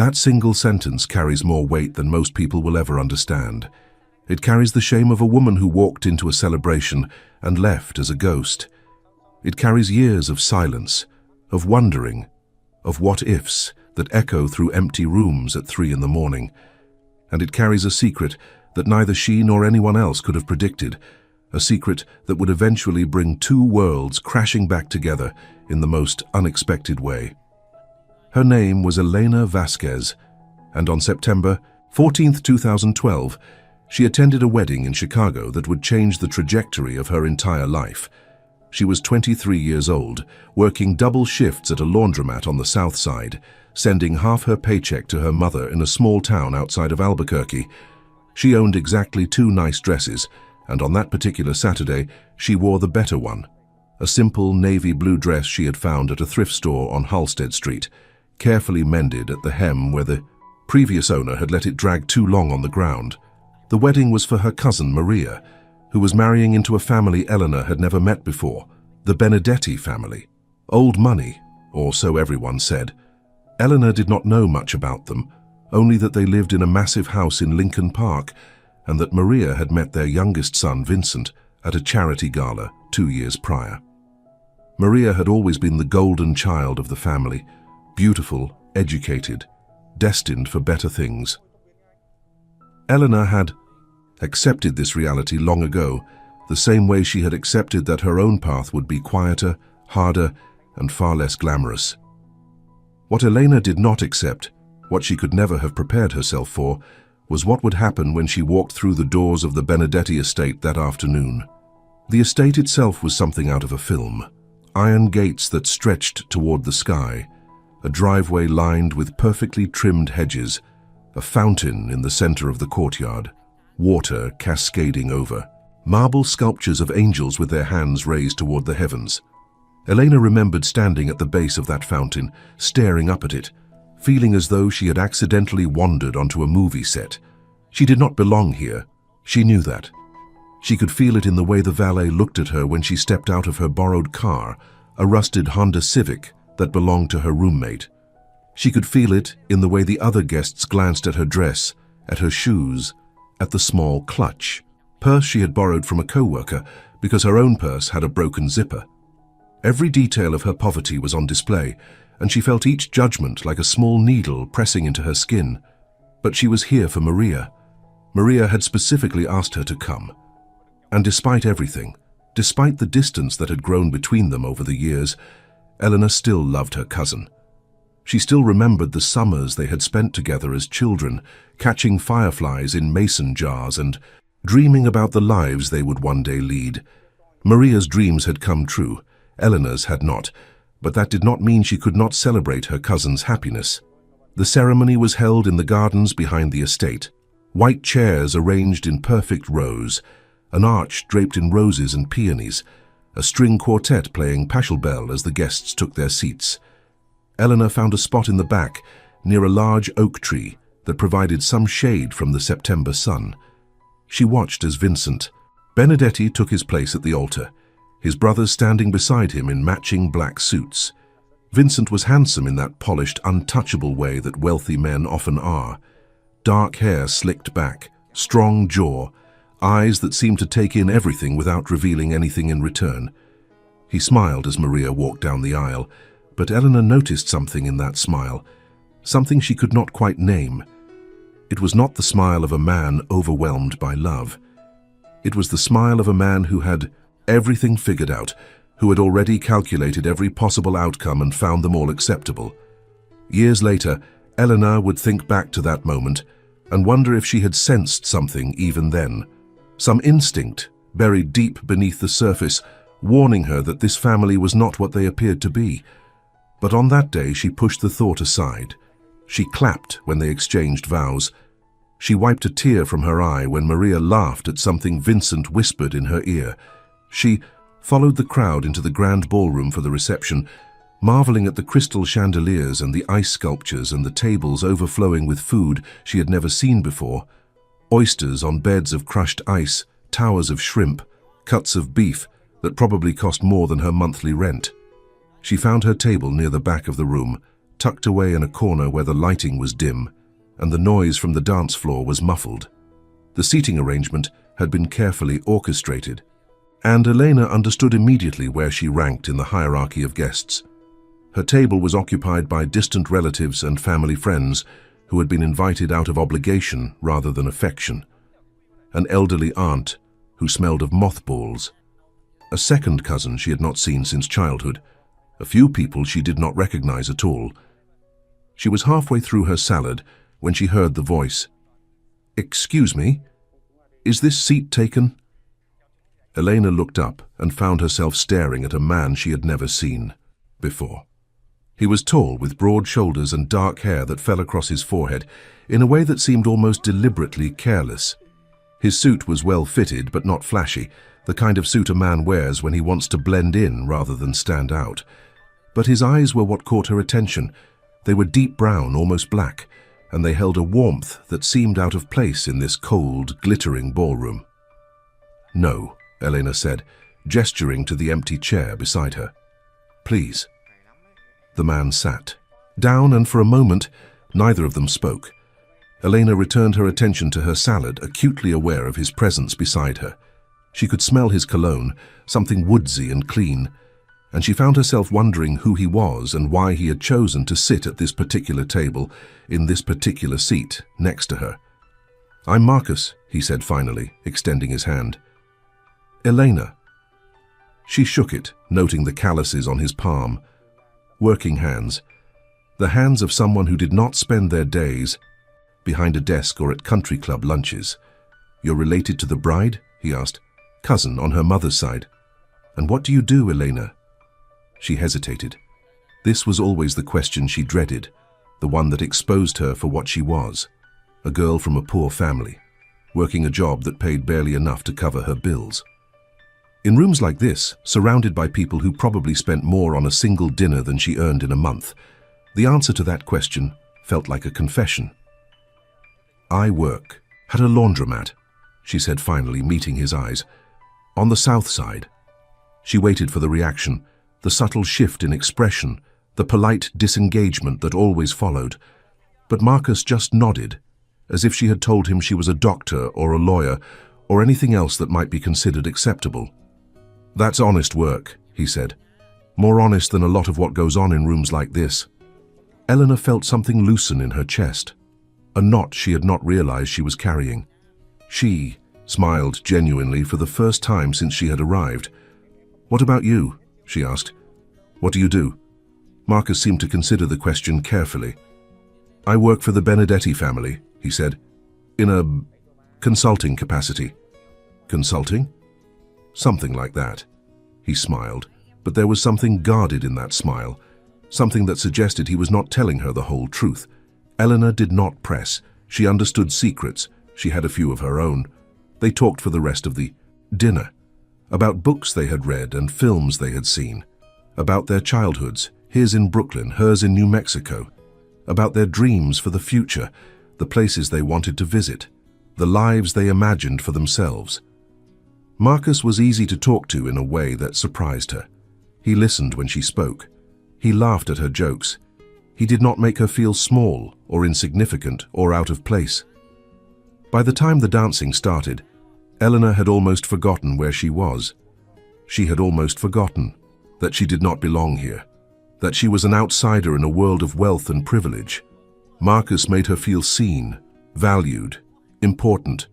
That single sentence carries more weight than most people will ever understand. It carries the shame of a woman who walked into a celebration and left as a ghost. It carries years of silence, of wondering, of what-ifs that echo through empty rooms at 3 in the morning. And it carries a secret that neither she nor anyone else could have predicted, a secret that would eventually bring two worlds crashing back together in the most unexpected way. Her name was Elena Vasquez, and on September 14th, 2012, she attended a wedding in Chicago that would change the trajectory of her entire life. She was 23 years old, working double shifts at a laundromat on the South Side, sending half her paycheck to her mother in a small town outside of Albuquerque. She owned exactly 2 nice dresses, and on that particular Saturday, she wore the better one, a simple navy blue dress she had found at a thrift store on Halsted Street, carefully mended at the hem where the previous owner had let it drag too long on the ground. The wedding was for her cousin Maria, who was marrying into a family Eleanor had never met before, the Benedetti family. Old money, or so everyone said. Eleanor did not know much about them, only that they lived in a massive house in Lincoln Park, and that Maria had met their youngest son, Vincent, at a charity gala 2 years prior. Maria had always been the golden child of the family, beautiful, educated, destined for better things. Eleanor had accepted this reality long ago, the same way she had accepted that her own path would be quieter, harder, and far less glamorous. What Elena did not accept, what she could never have prepared herself for, was what would happen when she walked through the doors of the Benedetti estate that afternoon. The estate itself was something out of a film. Iron gates that stretched toward the sky, a driveway lined with perfectly trimmed hedges, a fountain in the center of the courtyard, water cascading over, marble sculptures of angels with their hands raised toward the heavens. Elena remembered standing at the base of that fountain, staring up at it, feeling as though she had accidentally wandered onto a movie set. She did not belong here. She knew that. She could feel it in the way the valet looked at her when she stepped out of her borrowed car, a rusted Honda Civic that belonged to her roommate. She could feel it in the way the other guests glanced at her dress, at her shoes, at the small clutch, purse she had borrowed from a co-worker because her own purse had a broken zipper. Every detail of her poverty was on display, and she felt each judgment like a small needle pressing into her skin. But she was here for Maria. Maria had specifically asked her to come. And despite everything, despite the distance that had grown between them over the years, Eleanor still loved her cousin. She still remembered the summers they had spent together as children, catching fireflies in mason jars and dreaming about the lives they would one day lead. Maria's dreams had come true, Eleanor's had not, but that did not mean she could not celebrate her cousin's happiness. The ceremony was held in the gardens behind the estate, white chairs arranged in perfect rows, an arch draped in roses and peonies, a string quartet playing Pachelbel as the guests took their seats. Eleanor found a spot in the back, near a large oak tree that provided some shade from the September sun. She watched as Vincent Benedetti took his place at the altar, his brothers standing beside him in matching black suits. Vincent was handsome in that polished, untouchable way that wealthy men often are. Dark hair slicked back, strong jaw, eyes that seemed to take in everything without revealing anything in return. He smiled as Maria walked down the aisle, but Eleanor noticed something in that smile, something she could not quite name. It was not the smile of a man overwhelmed by love. It was the smile of a man who had everything figured out, who had already calculated every possible outcome and found them all acceptable. Years later, Eleanor would think back to that moment and wonder if she had sensed something even then, some instinct buried deep beneath the surface, warning her that this family was not what they appeared to be. But on that day, she pushed the thought aside. She clapped when they exchanged vows. She wiped a tear from her eye when Maria laughed at something Vincent whispered in her ear. She followed the crowd into the grand ballroom for the reception, marveling at the crystal chandeliers and the ice sculptures and the tables overflowing with food she had never seen before. Oysters on beds of crushed ice, towers of shrimp, cuts of beef that probably cost more than her monthly rent. She found her table near the back of the room, tucked away in a corner where the lighting was dim and the noise from the dance floor was muffled. The seating arrangement had been carefully orchestrated, and Elena understood immediately where she ranked in the hierarchy of guests. Her table was occupied by distant relatives and family friends who had been invited out of obligation rather than affection. An elderly aunt who smelled of mothballs, a second cousin she had not seen since childhood, a few people she did not recognize at all. She was halfway through her salad when she heard the voice. "Excuse me, is this seat taken?" Elena looked up and found herself staring at a man she had never seen before. He was tall, with broad shoulders and dark hair that fell across his forehead in a way that seemed almost deliberately careless. His suit was well fitted but not flashy, the kind of suit a man wears when he wants to blend in rather than stand out. But his eyes were what caught her attention. They were deep brown, almost black, and they held a warmth that seemed out of place in this cold, glittering ballroom. "No," Elena said, gesturing to the empty chair beside her. "Please." The man sat down, and for a moment, neither of them spoke. Elena returned her attention to her salad, acutely aware of his presence beside her. She could smell his cologne, something woodsy and clean, and she found herself wondering who he was and why he had chosen to sit at this particular table, in this particular seat, next to her. "I'm Marcus," he said finally, extending his hand. "Elena." She shook it, noting the calluses on his palm. Working hands. The hands of someone who did not spend their days behind a desk or at country club lunches. "You're related to the bride?" he asked. "Cousin on her mother's side." "And what do you do, Elena?" She hesitated. This was always the question she dreaded, the one that exposed her for what she was, a girl from a poor family, working a job that paid barely enough to cover her bills. In rooms like this, surrounded by people who probably spent more on a single dinner than she earned in a month, the answer to that question felt like a confession. "I work at a laundromat," she said finally, meeting his eyes. "On the south side." She waited for the reaction, the subtle shift in expression, the polite disengagement that always followed. But Marcus just nodded, as if she had told him she was a doctor or a lawyer or anything else that might be considered acceptable. "That's honest work," he said. "More honest than a lot of what goes on in rooms like this." Elena felt something loosen in her chest, a knot she had not realized she was carrying. She smiled genuinely for the first time since she had arrived. "What about you?" she asked. "What do you do?" Marcus seemed to consider the question carefully. "I work for the Benedetti family," he said, "in a consulting capacity." "Consulting?" "Something like that." He smiled, but there was something guarded in that smile, something that suggested he was not telling her the whole truth. Elena did not press. She understood secrets. She had a few of her own. They talked for the rest of the dinner, about books they had read and films they had seen, about their childhoods, his in Brooklyn, hers in New Mexico, about their dreams for the future, the places they wanted to visit, the lives they imagined for themselves. Marcus was easy to talk to in a way that surprised her. He listened when she spoke. He laughed at her jokes. He did not make her feel small or insignificant or out of place. By the time the dancing started, Elena had almost forgotten where she was. She had almost forgotten that she did not belong here, that she was an outsider in a world of wealth and privilege. Marcus made her feel seen, valued, important.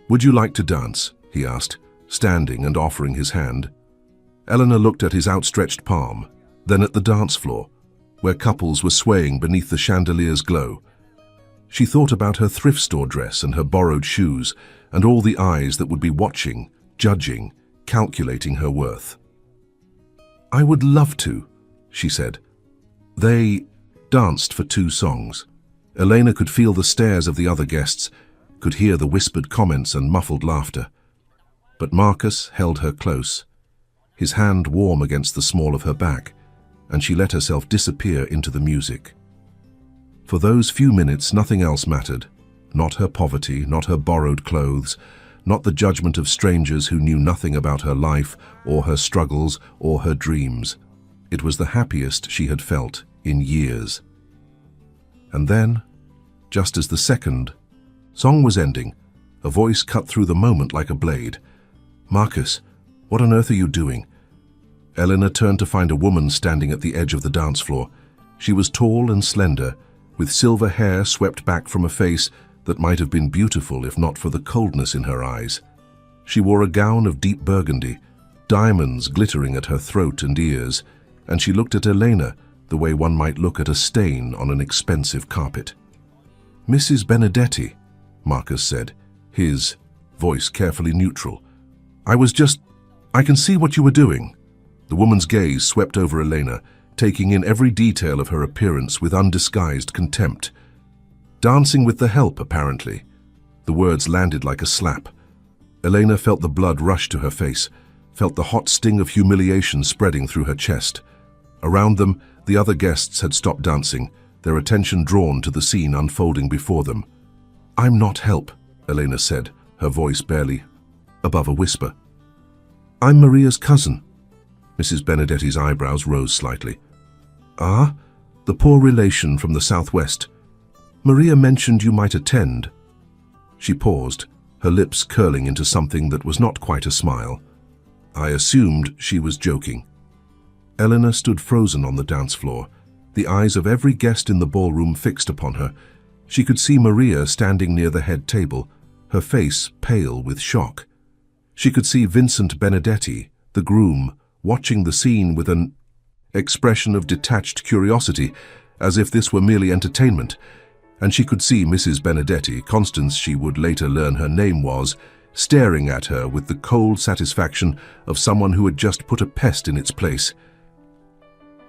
"Would you like to dance?" he asked, standing and offering his hand. Elena looked at his outstretched palm, then at the dance floor, where couples were swaying beneath the chandelier's glow. She thought about her thrift store dress and her borrowed shoes, and all the eyes that would be watching, judging, calculating her worth. "I would love to," she said. They danced for 2 songs. Elena could feel the stares of the other guests, could hear the whispered comments and muffled laughter. But Marcus held her close, his hand warm against the small of her back, and she let herself disappear into the music. For those few minutes, nothing else mattered. Not her poverty, not her borrowed clothes, not the judgment of strangers who knew nothing about her life or her struggles or her dreams. It was the happiest she had felt in years. And then, just as the second song was ending, a voice cut through the moment like a blade. "Marcus, what on earth are you doing?" Elena turned to find a woman standing at the edge of the dance floor. She was tall and slender, with silver hair swept back from a face that might have been beautiful if not for the coldness in her eyes. She wore a gown of deep burgundy, diamonds glittering at her throat and ears, and she looked at Elena the way one might look at a stain on an expensive carpet. "Mrs. Benedetti," Marcus said, his voice carefully neutral. I can see what you were doing." The woman's gaze swept over Elena, taking in every detail of her appearance with undisguised contempt. "Dancing with the help, apparently." The words landed like a slap. Elena felt the blood rush to her face, felt the hot sting of humiliation spreading through her chest. Around them, the other guests had stopped dancing, their attention drawn to the scene unfolding before them. "I'm not help," Elena said, her voice barely above a whisper. "I'm Maria's cousin." Mrs. Benedetti's eyebrows rose slightly. "Ah, the poor relation from the southwest. Maria mentioned you might attend." She paused, her lips curling into something that was not quite a smile. I assumed she was joking. Elena stood frozen on the dance floor, the eyes of every guest in the ballroom fixed upon her. She could see Maria standing near the head table, her face pale with shock. She could see Vincent Benedetti, the groom, watching the scene with an expression of detached curiosity, as if this were merely entertainment. And she could see Mrs. Benedetti, Constance she would later learn her name was, staring at her with the cold satisfaction of someone who had just put a pest in its place.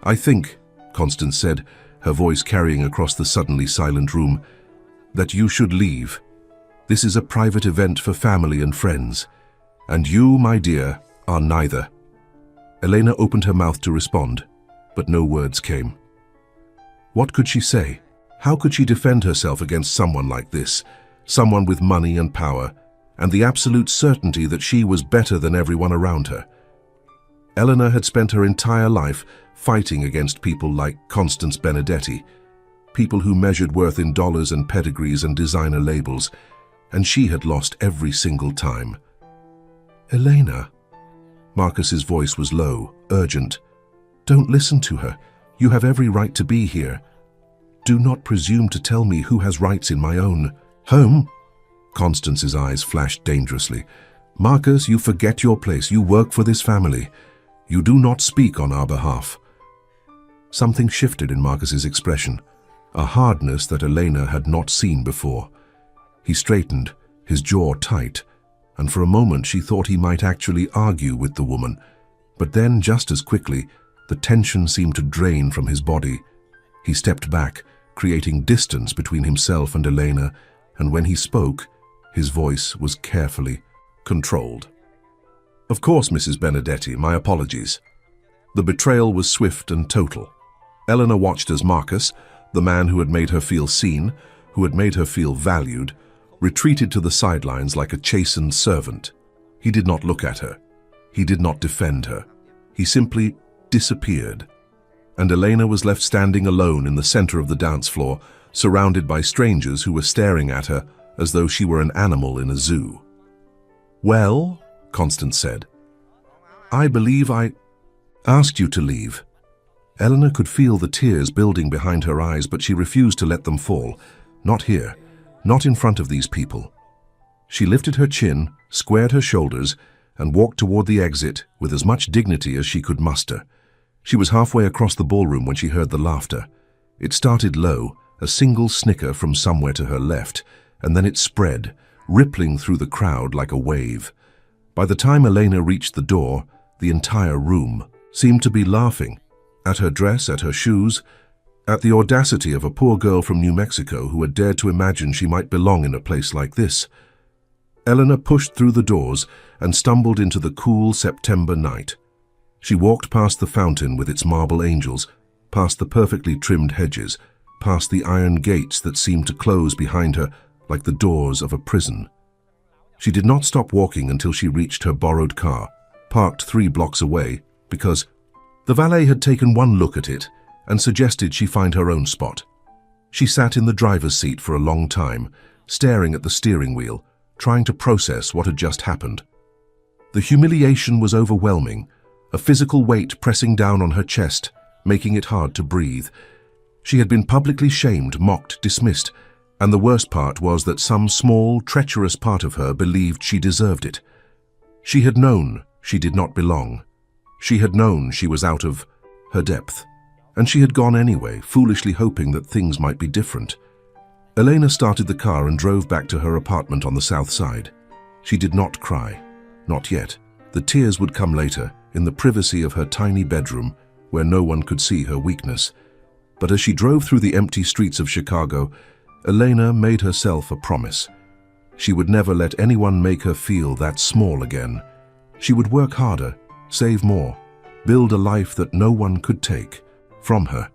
"I think," Constance said, her voice carrying across the suddenly silent room, "that you should leave. This is a private event for family and friends, and you, my dear, are neither." Elena opened her mouth to respond, but no words came. What could she say? How could she defend herself against someone like this, someone with money and power, and the absolute certainty that she was better than everyone around her? Elena had spent her entire life fighting against people like Constance Benedetti, people who measured worth in dollars and pedigrees and designer labels, and she had lost every single time. "Elena," Marcus's voice was low, urgent. "Don't listen to her. You have every right to be here. Do not presume to tell me who has rights in my own home." Constance's eyes flashed dangerously. "Marcus, you forget your place. You work for this family. You do not speak on our behalf." Something shifted in Marcus's expression, a hardness that Elena had not seen before. He straightened, his jaw tight, and for a moment she thought he might actually argue with the woman. But then, just as quickly, the tension seemed to drain from his body. He stepped back, creating distance between himself and Elena, and when he spoke, his voice was carefully controlled. "Of course, Mrs. Benedetti, my apologies." The betrayal was swift and total. Elena watched as Marcus, the man who had made her feel seen, who had made her feel valued, retreated to the sidelines like a chastened servant. He did not look at her. He did not defend her. He simply disappeared. And Elena was left standing alone in the center of the dance floor, surrounded by strangers who were staring at her as though she were an animal in a zoo. "Well," Constance said, "I believe I asked you to leave." Elena could feel the tears building behind her eyes, but she refused to let them fall. Not here. Not in front of these people. She lifted her chin, squared her shoulders, and walked toward the exit with as much dignity as she could muster. She was halfway across the ballroom when she heard the laughter. It started low, a single snicker from somewhere to her left, and then it spread, rippling through the crowd like a wave. By the time Elena reached the door, the entire room seemed to be laughing, at her dress, at her shoes, at the audacity of a poor girl from New Mexico who had dared to imagine she might belong in a place like this. Elena pushed through the doors and stumbled into the cool September night. She walked past the fountain with its marble angels, past the perfectly trimmed hedges, past the iron gates that seemed to close behind her like the doors of a prison. She did not stop walking until she reached her borrowed car, parked 3 blocks away, because the valet had taken one look at it and suggested she find her own spot. She sat in the driver's seat for a long time, staring at the steering wheel, trying to process what had just happened. The humiliation was overwhelming, a physical weight pressing down on her chest, making it hard to breathe. She had been publicly shamed, mocked, dismissed, and the worst part was that some small, treacherous part of her believed she deserved it. She had known she did not belong. She had known she was out of her depth. And she had gone anyway, foolishly hoping that things might be different. Elena started the car and drove back to her apartment on the south side. She did not cry. Not yet. The tears would come later, in the privacy of her tiny bedroom, where no one could see her weakness. But as she drove through the empty streets of Chicago, Elena made herself a promise. She would never let anyone make her feel that small again. She would work harder, save more, build a life that no one could take from her.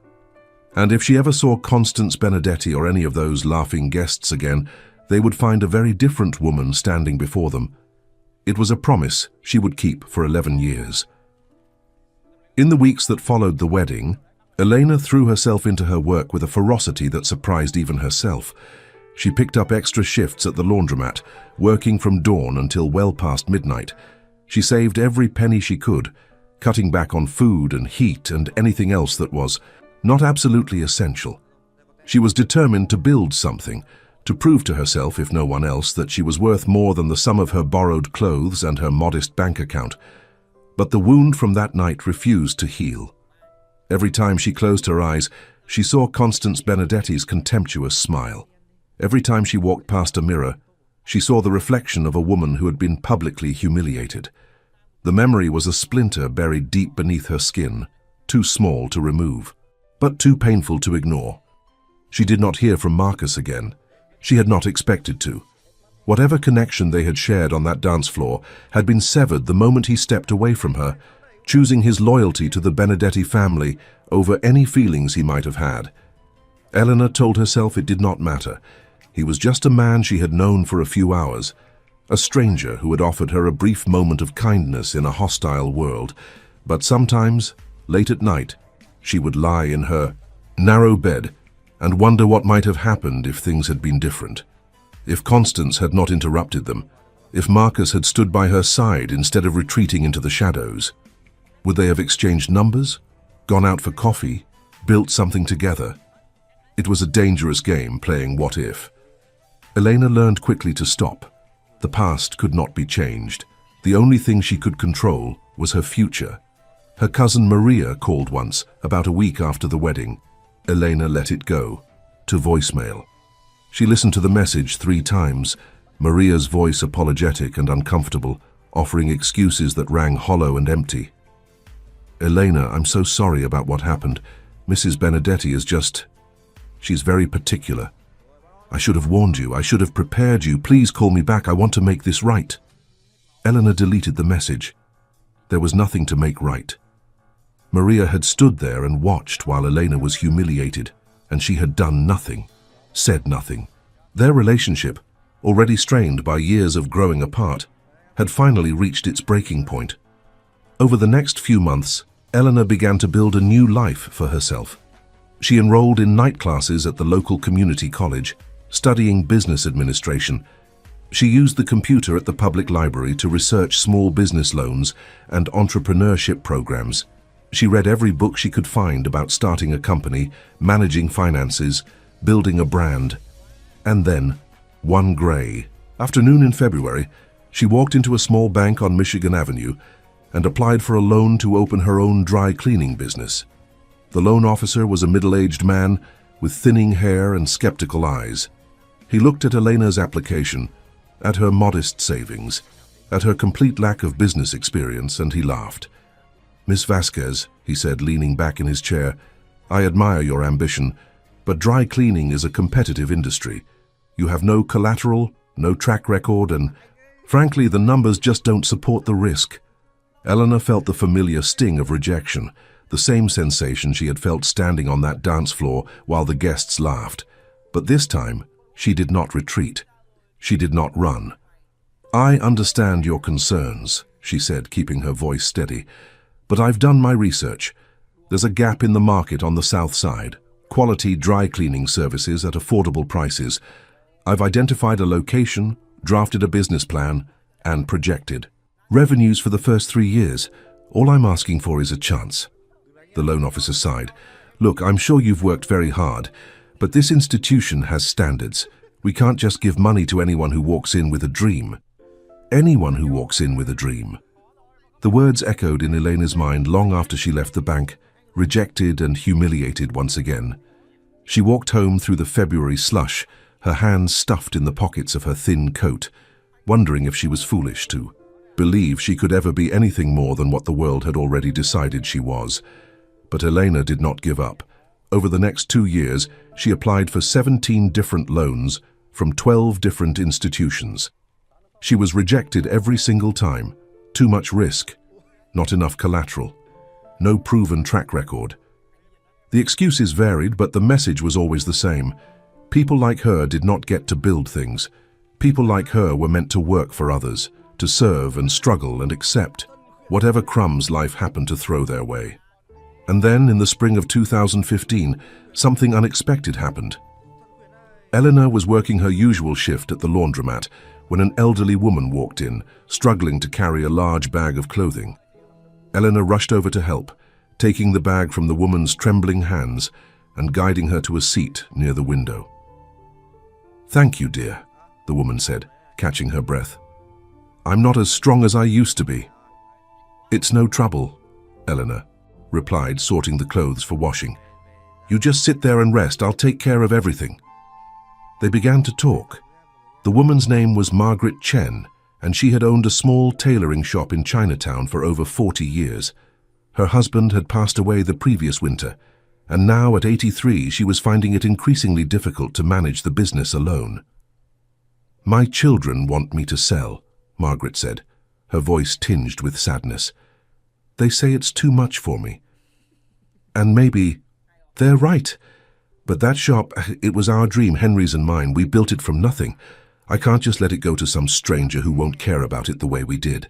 And if she ever saw Constance Benedetti or any of those laughing guests again, they would find a very different woman standing before them. It was a promise she would keep for 11 years. In the weeks that followed the wedding, Elena threw herself into her work with a ferocity that surprised even herself. She picked up extra shifts at the laundromat, working from dawn until well past midnight. She saved every penny she could, cutting back on food and heat and anything else that was not absolutely essential. She was determined to build something, to prove to herself, if no one else, that she was worth more than the sum of her borrowed clothes and her modest bank account. But the wound from that night refused to heal. Every time she closed her eyes, she saw Constance Benedetti's contemptuous smile. Every time she walked past a mirror, she saw the reflection of a woman who had been publicly humiliated. The memory was a splinter buried deep beneath her skin, too small to remove, but too painful to ignore. She did not hear from Marcus again. She had not expected to. Whatever connection they had shared on that dance floor had been severed the moment he stepped away from her, choosing his loyalty to the Benedetti family over any feelings he might have had. Elena told herself it did not matter. He was just a man she had known for a few hours, a stranger who had offered her a brief moment of kindness in a hostile world. But sometimes, late at night, she would lie in her narrow bed and wonder what might have happened if things had been different. If Constance had not interrupted them, if Marcus had stood by her side instead of retreating into the shadows. Would they have exchanged numbers, gone out for coffee, built something together? It was a dangerous game playing what if. Elena learned quickly to stop. The past could not be changed. The only thing she could control was her future. Her cousin Maria called once, about a week after the wedding. Elena let it go, to voicemail. She listened to the message 3 times, Maria's voice apologetic and uncomfortable, offering excuses that rang hollow and empty. Elena, I'm so sorry about what happened. Mrs. Benedetti is just... She's very particular. I should have warned you. I should have prepared you. Please call me back. I want to make this right. Elena deleted the message. There was nothing to make right. Maria had stood there and watched while Elena was humiliated, and she had done nothing, said nothing. Their relationship, already strained by years of growing apart, had finally reached its breaking point. Over the next few months, Elena began to build a new life for herself. She enrolled in night classes at the local community college, studying business administration. She used the computer at the public library to research small business loans and entrepreneurship programs. She read every book she could find about starting a company, managing finances, building a brand. And then, one gray afternoon in February, she walked into a small bank on Michigan Avenue and applied for a loan to open her own dry cleaning business. The loan officer was a middle-aged man with thinning hair and skeptical eyes. He looked at Elena's application, at her modest savings, at her complete lack of business experience, and he laughed. "Miss Vasquez," he said, leaning back in his chair, "I admire your ambition, but dry cleaning is a competitive industry. You have no collateral, no track record, and, frankly, the numbers just don't support the risk." Elena felt the familiar sting of rejection, the same sensation she had felt standing on that dance floor while the guests laughed. But this time, she did not retreat. She did not run. "I understand your concerns," she said, keeping her voice steady, "but I've done my research. There's a gap in the market on the south side. Quality dry cleaning services at affordable prices. I've identified a location, drafted a business plan, and projected revenues for the first 3 years. All I'm asking for is a chance." The loan officer sighed. "Look, I'm sure you've worked very hard, but this institution has standards. We can't just give money to anyone who walks in with a dream." Anyone who walks in with a dream. The words echoed in Elena's mind long after she left the bank, rejected and humiliated once again. She walked home through the February slush, her hands stuffed in the pockets of her thin coat, wondering if she was foolish to believe she could ever be anything more than what the world had already decided she was. But Elena did not give up. Over the next 2 years, she applied for 17 different loans from 12 different institutions. She was rejected every single time. Too much risk, not enough collateral, no proven track record. The excuses varied, but the message was always the same. People like her did not get to build things. People like her were meant to work for others, to serve and struggle and accept whatever crumbs life happened to throw their way. And then, in the spring of 2015, something unexpected happened. Eleanor was working her usual shift at the laundromat when an elderly woman walked in, struggling to carry a large bag of clothing. Eleanor rushed over to help, taking the bag from the woman's trembling hands and guiding her to a seat near the window. "Thank you, dear," the woman said, catching her breath. "I'm not as strong as I used to be." "It's no trouble," Eleanor replied, sorting the clothes for washing. "You just sit there and rest. I'll take care of everything." They began to talk. The woman's name was Margaret Chen, and she had owned a small tailoring shop in Chinatown for over 40 years. Her husband had passed away the previous winter, and now at 83 she was finding it increasingly difficult to manage the business alone. "My children want me to sell," Margaret said, her voice tinged with sadness. "They say it's too much for me. And maybe they're right. But that shop, it was our dream, Henry's and mine. We built it from nothing. I can't just let it go to some stranger who won't care about it the way we did."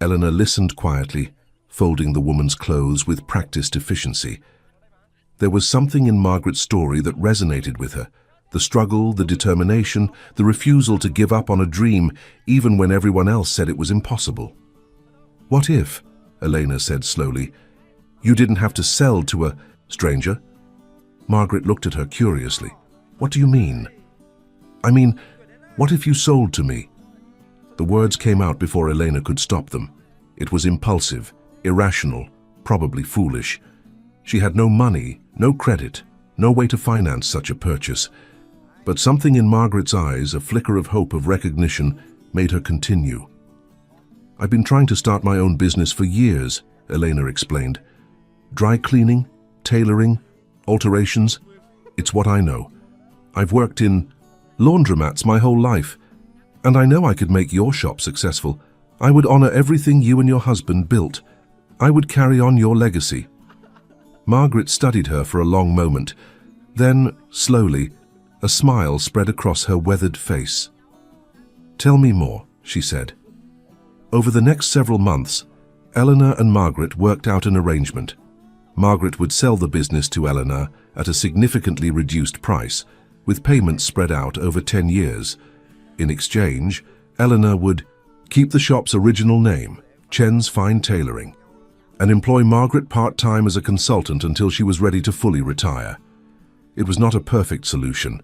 Eleanor listened quietly, folding the woman's clothes with practiced efficiency. There was something in Margaret's story that resonated with her. The struggle, the determination, the refusal to give up on a dream, even when everyone else said it was impossible. "What if," Elena said slowly, "you didn't have to sell to a stranger?" Margaret looked at her curiously. "What do you mean?" "I mean, what if you sold to me?" The words came out before Elena could stop them. It was impulsive, irrational, probably foolish. She had no money, no credit, no way to finance such a purchase. But something in Margaret's eyes, a flicker of hope, of recognition, made her continue. "I've been trying to start my own business for years," Elena explained. "Dry cleaning, tailoring, alterations, it's what I know. I've worked in laundromats my whole life, and I know I could make your shop successful. I would honor everything you and your husband built. I would carry on your legacy." Margaret studied her for a long moment. Then, slowly, a smile spread across her weathered face. "Tell me more," she said. Over the next several months, Eleanor and Margaret worked out an arrangement. Margaret would sell the business to Eleanor at a significantly reduced price, with payments spread out over 10 years. In exchange, Eleanor would keep the shop's original name, Chen's Fine Tailoring, and employ Margaret part-time as a consultant until she was ready to fully retire. It was not a perfect solution.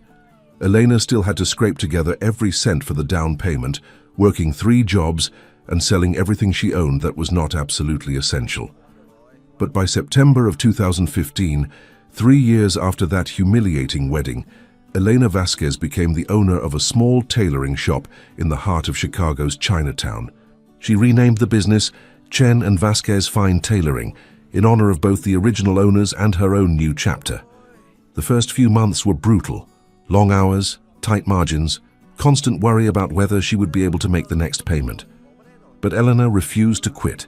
Elena still had to scrape together every cent for the down payment, working 3 jobs and selling everything she owned that was not absolutely essential. But by September of 2015, 3 years after that humiliating wedding, Elena Vasquez became the owner of a small tailoring shop in the heart of Chicago's Chinatown. She renamed the business Chen and Vasquez Fine Tailoring in honor of both the original owners and her own new chapter. The first few months were brutal. Long hours, tight margins, constant worry about whether she would be able to make the next payment. But Eleanor refused to quit.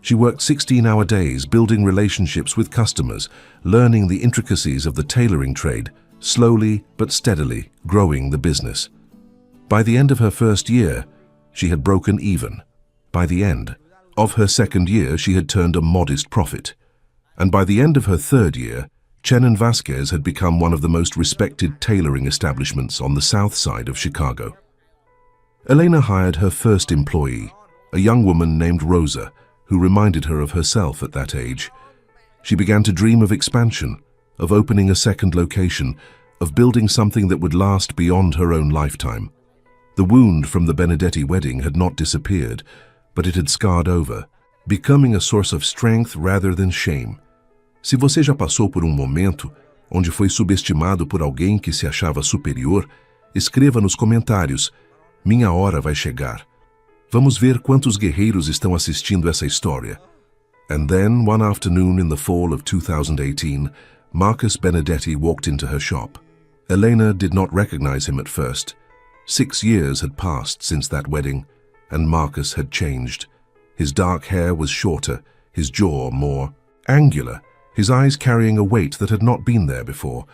She worked 16-hour days, building relationships with customers, learning the intricacies of the tailoring trade, slowly but steadily growing the business. By the end of her first year, she had broken even. By the end of her second year, she had turned a modest profit. And by the end of her third year, Chen and Vasquez had become one of the most respected tailoring establishments on the south side of Chicago. Elena hired her first employee, a young woman named Rosa, who reminded her of herself at that age. She began to dream of expansion, of opening a second location, of building something that would last beyond her own lifetime. The wound from the Benedetti wedding had not disappeared, but it had scarred over, becoming a source of strength rather than shame. Se você já passou por momento onde foi subestimado por alguém que se achava superior, escreva nos comentários: minha hora vai chegar. Vamos ver quantos guerreiros estão assistindo essa história. And then, one afternoon in the fall of 2018, Marcus Benedetti walked into her shop. Elena did not recognize him at first. 6 years had passed since that wedding, and Marcus had changed. His dark hair was shorter, his jaw more angular, his eyes carrying a weight that had not been there before.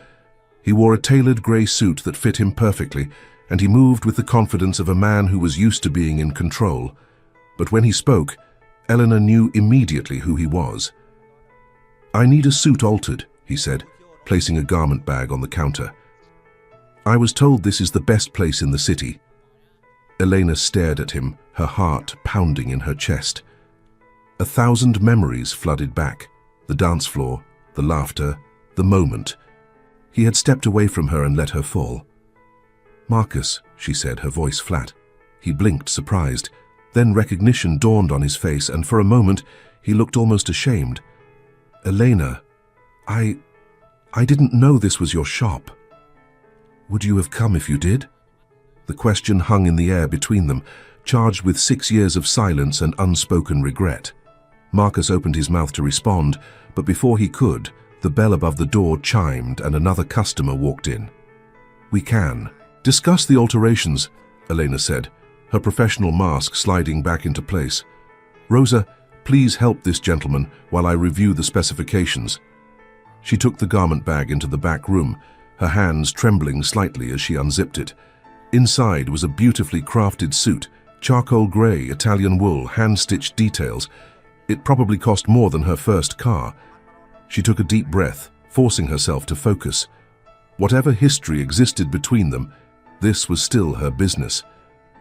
He wore a tailored grey suit that fit him perfectly, and he moved with the confidence of a man who was used to being in control. But when he spoke, Elena knew immediately who he was. "I need a suit altered," he said, placing a garment bag on the counter. "I was told this is the best place in the city." Elena stared at him, her heart pounding in her chest. 1,000 memories flooded back. The dance floor, the laughter, the moment. He had stepped away from her and let her fall. "Marcus," she said, her voice flat. He blinked, surprised. Then recognition dawned on his face, and for a moment he looked almost ashamed. "Elena, I didn't know this was your shop. Would you have come if you did?" The question hung in the air between them, charged with 6 years of silence and unspoken regret. Marcus opened his mouth to respond, but before he could, the bell above the door chimed and another customer walked in. "We can discuss the alterations," Elena said, her professional mask sliding back into place. "Rosa, please help this gentleman while I review the specifications." She took the garment bag into the back room, her hands trembling slightly as she unzipped it. Inside was a beautifully crafted suit, charcoal grey, Italian wool, hand-stitched details. It probably cost more than her first car. She took a deep breath, forcing herself to focus. Whatever history existed between them, this was still her business.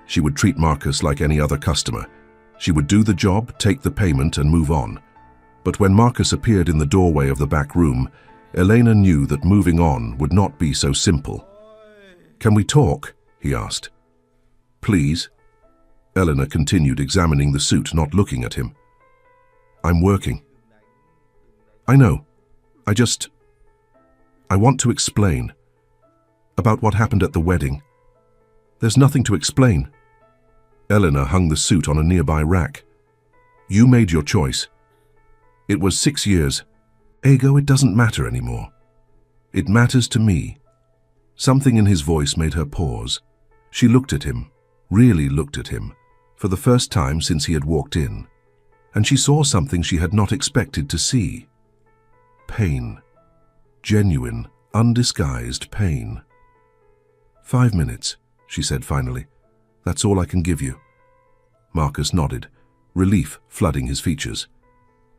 She would treat Marcus like any other customer. She would do the job, take the payment, and move on. But when Marcus appeared in the doorway of the back room, Elena knew that moving on would not be so simple. "Can we talk?" he asked. "Please." Elena continued examining the suit, not looking at him. "I'm working." "I know. I want to explain. About what happened at the wedding." "There's nothing to explain." Elena hung the suit on a nearby rack. "You made your choice. It was 6 years. Ego, it doesn't matter anymore. It matters to me." Something in his voice made her pause. She looked at him, really looked at him, for the first time since he had walked in. And she saw something she had not expected to see. Pain. Genuine, undisguised pain. "5 minutes," she said finally. "That's all I can give you." Marcus nodded, relief flooding his features.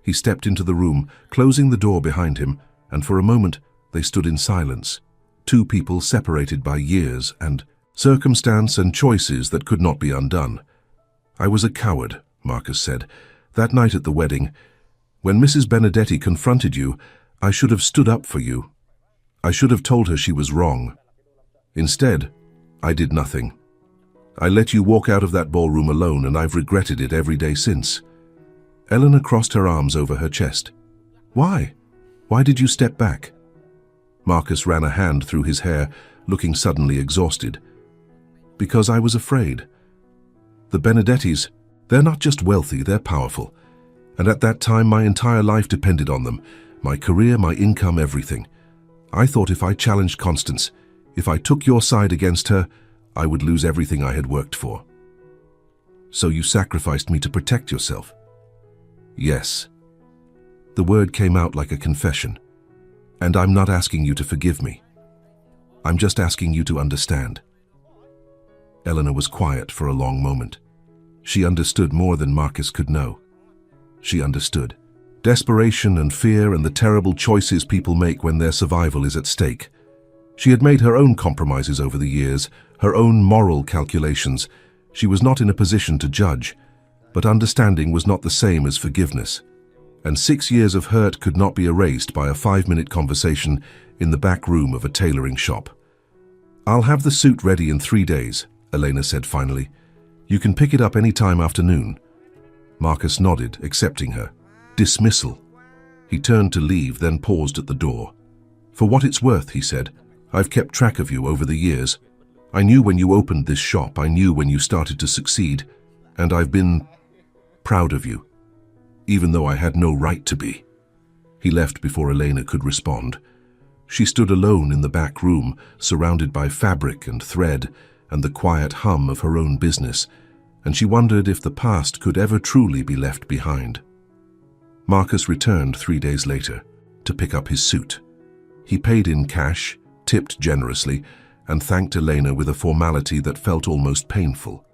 He stepped into the room, closing the door behind him, and for a moment they stood in silence. Two people separated by years and circumstance and choices that could not be undone. "I was a coward," Marcus said. "That night at the wedding, when Mrs. Benedetti confronted you, I should have stood up for you. I should have told her she was wrong. Instead, I did nothing. I let you walk out of that ballroom alone, and I've regretted it every day since." Elena crossed her arms over her chest. "Why? Why did you step back?" Marcus ran a hand through his hair, looking suddenly exhausted. "Because I was afraid. The Benedettis, they're not just wealthy, they're powerful. And at that time, my entire life depended on them. My career, my income, everything. I thought if I challenged Constance, if I took your side against her, I would lose everything I had worked for." "So you sacrificed me to protect yourself?" "Yes." The word came out like a confession. "And I'm not asking you to forgive me. I'm just asking you to understand." Elena was quiet for a long moment. She understood more than Marcus could know. She understood. Desperation and fear and the terrible choices people make when their survival is at stake. She had made her own compromises over the years, her own moral calculations. She was not in a position to judge, but understanding was not the same as forgiveness. And 6 years of hurt could not be erased by a 5-minute conversation in the back room of a tailoring shop. "I'll have the suit ready in 3 days," Elena said finally. "You can pick it up any time after noon." Marcus nodded, accepting her. Dismissal. He turned to leave, then paused at the door. "For what it's worth," he said, "I've kept track of you over the years. I knew when you opened this shop, I knew when you started to succeed, and I've been proud of you, even though I had no right to be." He left before Elena could respond. She stood alone in the back room, surrounded by fabric and thread and the quiet hum of her own business, and she wondered if the past could ever truly be left behind. Marcus returned 3 days later to pick up his suit. He paid in cash, tipped generously, and thanked Elena with a formality that felt almost painful.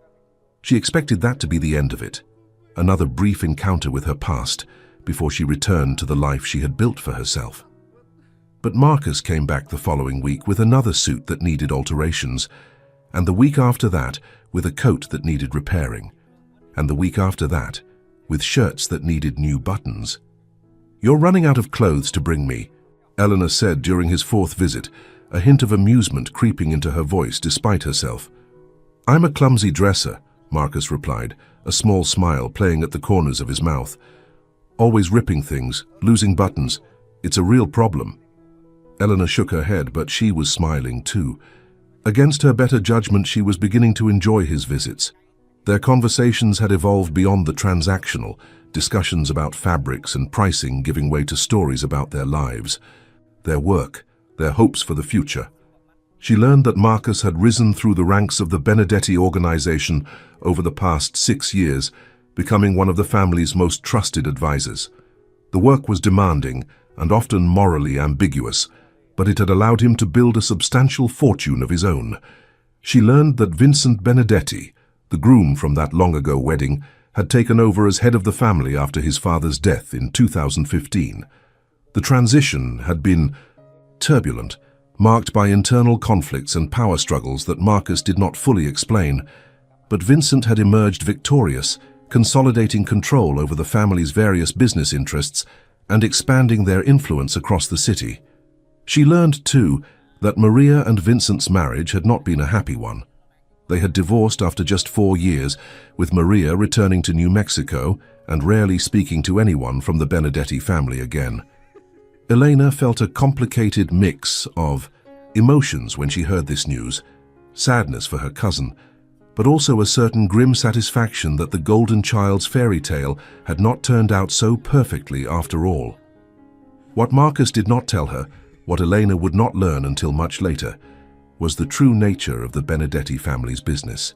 She expected that to be the end of it, another brief encounter with her past before she returned to the life she had built for herself. But Marcus came back the following week with another suit that needed alterations, and the week after that with a coat that needed repairing, and the week after that with shirts that needed new buttons. "You're running out of clothes to bring me," Eleanor said during his 4th visit, a hint of amusement creeping into her voice despite herself. "I'm a clumsy dresser," Marcus replied, a small smile playing at the corners of his mouth. "Always ripping things, losing buttons. It's a real problem." Eleanor shook her head, but she was smiling too. Against her better judgment, she was beginning to enjoy his visits. Their conversations had evolved beyond the transactional, discussions about fabrics and pricing giving way to stories about their lives, their work, their hopes for the future. She learned that Marcus had risen through the ranks of the Benedetti organization over the past 6 years, becoming one of the family's most trusted advisors. The work was demanding and often morally ambiguous, but it had allowed him to build a substantial fortune of his own. She learned that Vincent Benedetti, the groom from that long-ago wedding, had taken over as head of the family after his father's death in 2015. The transition had been turbulent, marked by internal conflicts and power struggles that Marcus did not fully explain, but Vincent had emerged victorious, consolidating control over the family's various business interests and expanding their influence across the city. She learned, too, that Maria and Vincent's marriage had not been a happy one. They had divorced after just 4 years, with Maria returning to New Mexico and rarely speaking to anyone from the Benedetti family again. Elena felt a complicated mix of emotions when she heard this news, sadness for her cousin, but also a certain grim satisfaction that the golden child's fairy tale had not turned out so perfectly after all. What Marcus did not tell her, what Elena would not learn until much later, was the true nature of the Benedetti family's business.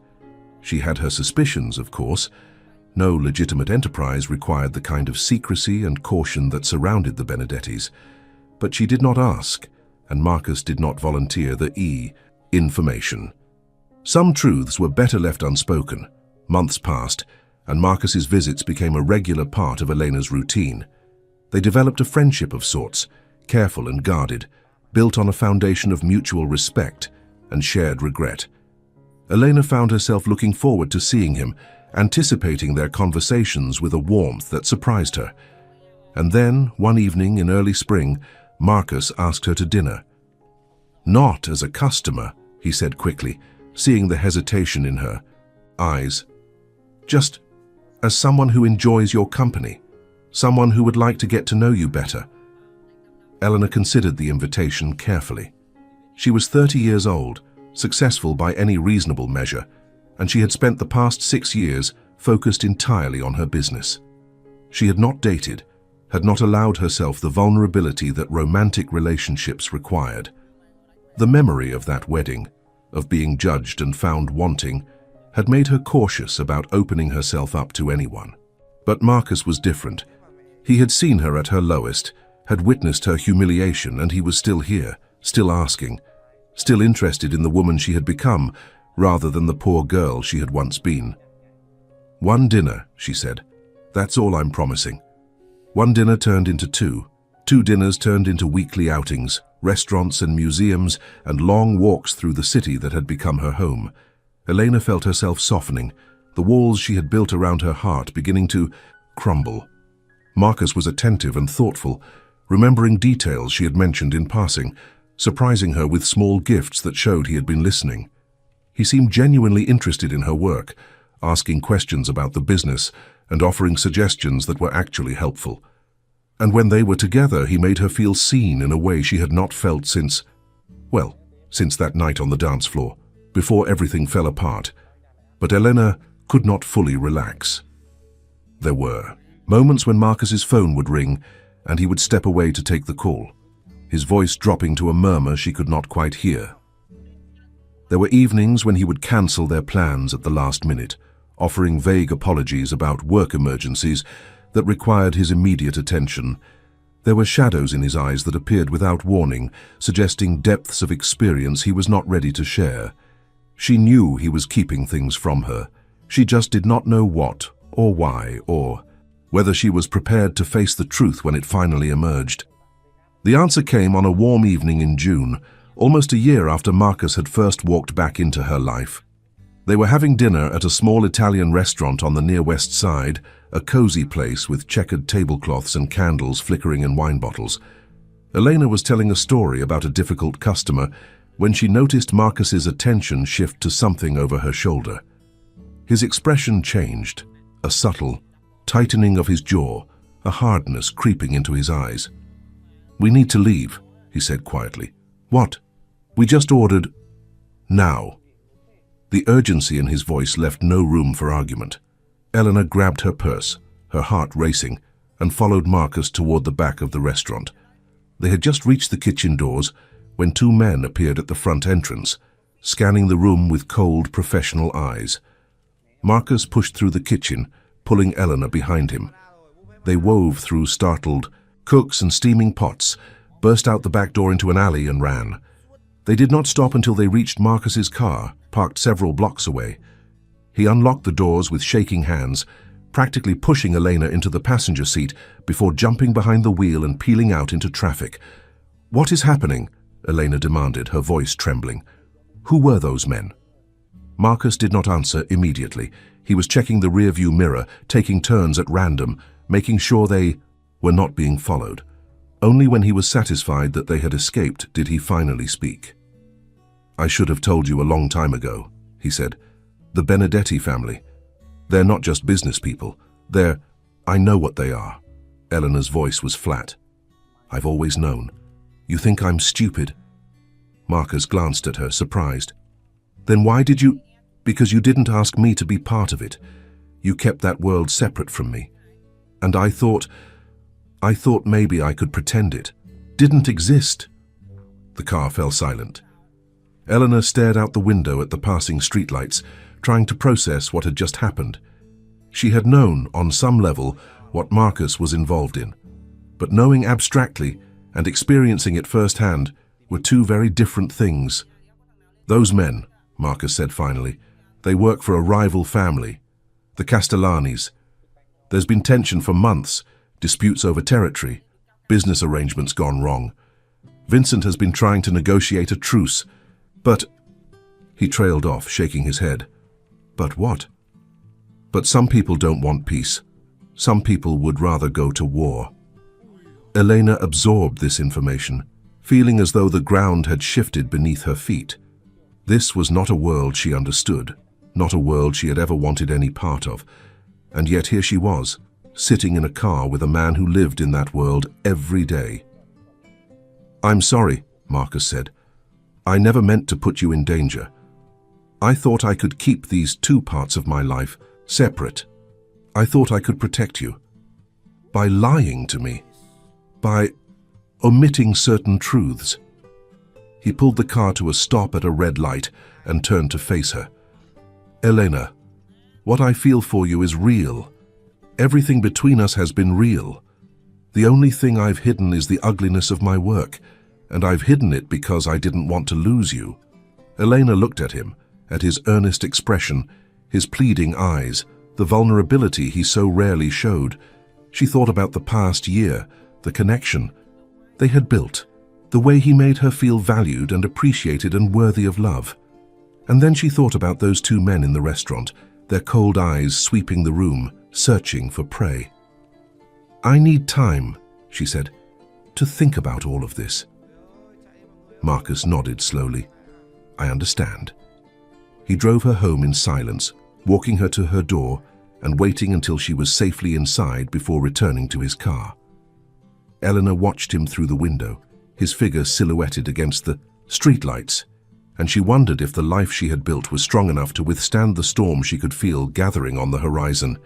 She had her suspicions, of course. No legitimate enterprise required the kind of secrecy and caution that surrounded the Benedettis. But she did not ask, and Marcus did not volunteer the information. Some truths were better left unspoken. Months passed, and Marcus's visits became a regular part of Elena's routine. They developed a friendship of sorts, careful and guarded, built on a foundation of mutual respect and shared regret. Elena found herself looking forward to seeing him, anticipating their conversations with a warmth that surprised her. And then, one evening in early spring, Marcus asked her to dinner. "Not as a customer," he said quickly, seeing the hesitation in her eyes. "Just as someone who enjoys your company, someone who would like to get to know you better." Eleanor considered the invitation carefully. She was 30 years old, successful by any reasonable measure, and she had spent the past 6 years focused entirely on her business. She had not dated, had not allowed herself the vulnerability that romantic relationships required. The memory of that wedding, of being judged and found wanting, had made her cautious about opening herself up to anyone. But Marcus was different. He had seen her at her lowest, had witnessed her humiliation, and he was still here, still asking, still interested in the woman she had become, rather than the poor girl she had once been. "One dinner," she said. "That's all I'm promising." One dinner turned into two. Two dinners turned into weekly outings, restaurants and museums, and long walks through the city that had become her home. Elena felt herself softening, the walls she had built around her heart beginning to crumble. Marcus was attentive and thoughtful, remembering details she had mentioned in passing, surprising her with small gifts that showed he had been listening. He seemed genuinely interested in her work, asking questions about the business and offering suggestions that were actually helpful. And when they were together, he made her feel seen in a way she had not felt since that night on the dance floor, before everything fell apart. But Elena could not fully relax. There were moments when Marcus's phone would ring and he would step away to take the call, his voice dropping to a murmur she could not quite hear. There were evenings when he would cancel their plans at the last minute, offering vague apologies about work emergencies that required his immediate attention. There were shadows in his eyes that appeared without warning, suggesting depths of experience he was not ready to share. She knew he was keeping things from her. She just did not know what, or why, or whether she was prepared to face the truth when it finally emerged. The answer came on a warm evening in June, almost a year after Marcus had first walked back into her life. They were having dinner at a small Italian restaurant on the near west side, a cozy place with checkered tablecloths and candles flickering in wine bottles. Elena was telling a story about a difficult customer when she noticed Marcus's attention shift to something over her shoulder. His expression changed, a subtle tightening of his jaw, a hardness creeping into his eyes. "We need to leave," he said quietly. "What?" "We just ordered." "Now." The urgency in his voice left no room for argument. Elena grabbed her purse, her heart racing, and followed Marcus toward the back of the restaurant. They had just reached the kitchen doors when two men appeared at the front entrance, scanning the room with cold, professional eyes. Marcus pushed through the kitchen, pulling Elena behind him. They wove through startled cooks and steaming pots, burst out the back door into an alley and ran. They did not stop until they reached Marcus's car, parked several blocks away. He unlocked the doors with shaking hands, practically pushing Elena into the passenger seat before jumping behind the wheel and peeling out into traffic. "What is happening?" Elena demanded, her voice trembling. "Who were those men?" Marcus did not answer immediately. He was checking the rearview mirror, taking turns at random, making sure they were not being followed. Only when he was satisfied that they had escaped did he finally speak. "I should have told you a long time ago," he said. "The Benedetti family. They're not just business people. I know what they are." Eleanor's voice was flat. "I've always known. You think I'm stupid?" Marcus glanced at her, surprised. "Then why did you—" "Because you didn't ask me to be part of it. You kept that world separate from me. And I thought maybe I could pretend it didn't exist." The car fell silent. Eleanor stared out the window at the passing streetlights, trying to process what had just happened. She had known, on some level, what Marcus was involved in, but knowing abstractly and experiencing it firsthand were two very different things. "Those men," Marcus said finally, "they work for a rival family, the Castellanis. There's been tension for months, disputes over territory, business arrangements gone wrong. Vincent has been trying to negotiate a truce, but—" He trailed off, shaking his head. "But what?" "But some people don't want peace. Some people would rather go to war." Elena absorbed this information, feeling as though the ground had shifted beneath her feet. This was not a world she understood, not a world she had ever wanted any part of. And yet here she was, sitting in a car with a man who lived in that world every day. "I'm sorry," Marcus said. "I never meant to put you in danger. I thought I could keep these two parts of my life separate. I thought I could protect you. By lying to me. By omitting certain truths." He pulled the car to a stop at a red light and turned to face her. "Elena, what I feel for you is real. Everything between us has been real. The only thing I've hidden is the ugliness of my work, and I've hidden it because I didn't want to lose you." Elena looked at him, at his earnest expression, his pleading eyes, the vulnerability he so rarely showed. She thought about the past year, the connection they had built, the way he made her feel valued and appreciated and worthy of love. And then she thought about those two men in the restaurant, their cold eyes sweeping the room, searching for prey. "I need time," she said, "to think about all of this." Marcus nodded slowly. "I understand." He drove her home in silence, walking her to her door and waiting until she was safely inside before returning to his car. Eleanor watched him through the window, his figure silhouetted against the streetlights, and she wondered if the life she had built was strong enough to withstand the storm she could feel gathering on the horizon.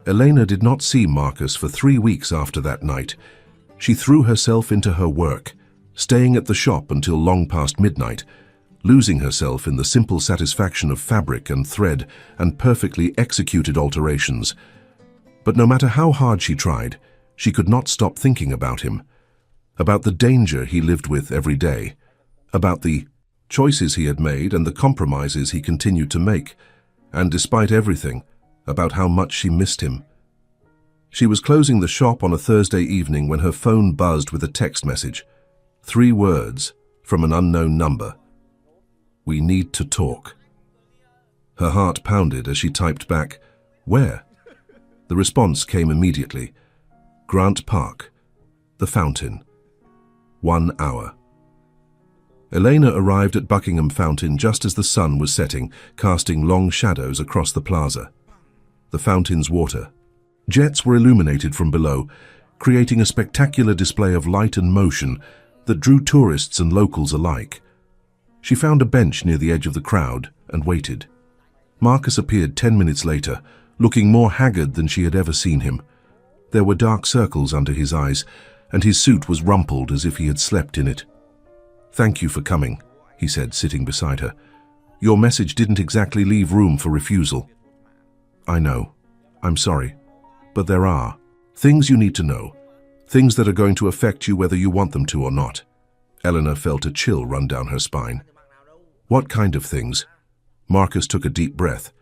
Elena did not see Marcus for 3 weeks after that night. She threw herself into her work, staying at the shop until long past midnight, losing herself in the simple satisfaction of fabric and thread and perfectly executed alterations. But no matter how hard she tried, she could not stop thinking about him, about the danger he lived with every day, about the choices he had made and the compromises he continued to make, and despite everything, about how much she missed him. She was closing the shop on a Thursday evening when her phone buzzed with a text message. 3 words from an unknown number. "We need to talk." Her heart pounded as she typed back, "Where?" The response came immediately. "Grant Park. The Fountain. 1 hour." Elena arrived at Buckingham Fountain just as the sun was setting, casting long shadows across the plaza. The fountain's water jets were illuminated from below, creating a spectacular display of light and motion that drew tourists and locals alike. She found a bench near the edge of the crowd and waited. Marcus appeared 10 minutes later, looking more haggard than she had ever seen him. There were dark circles under his eyes, and his suit was rumpled as if he had slept in it. "Thank you for coming," he said, sitting beside her. "Your message didn't exactly leave room for refusal." "I know. I'm sorry. But there are things you need to know, things that are going to affect you whether you want them to or not." Eleanor felt a chill run down her spine. "What kind of things?" Marcus took a deep breath.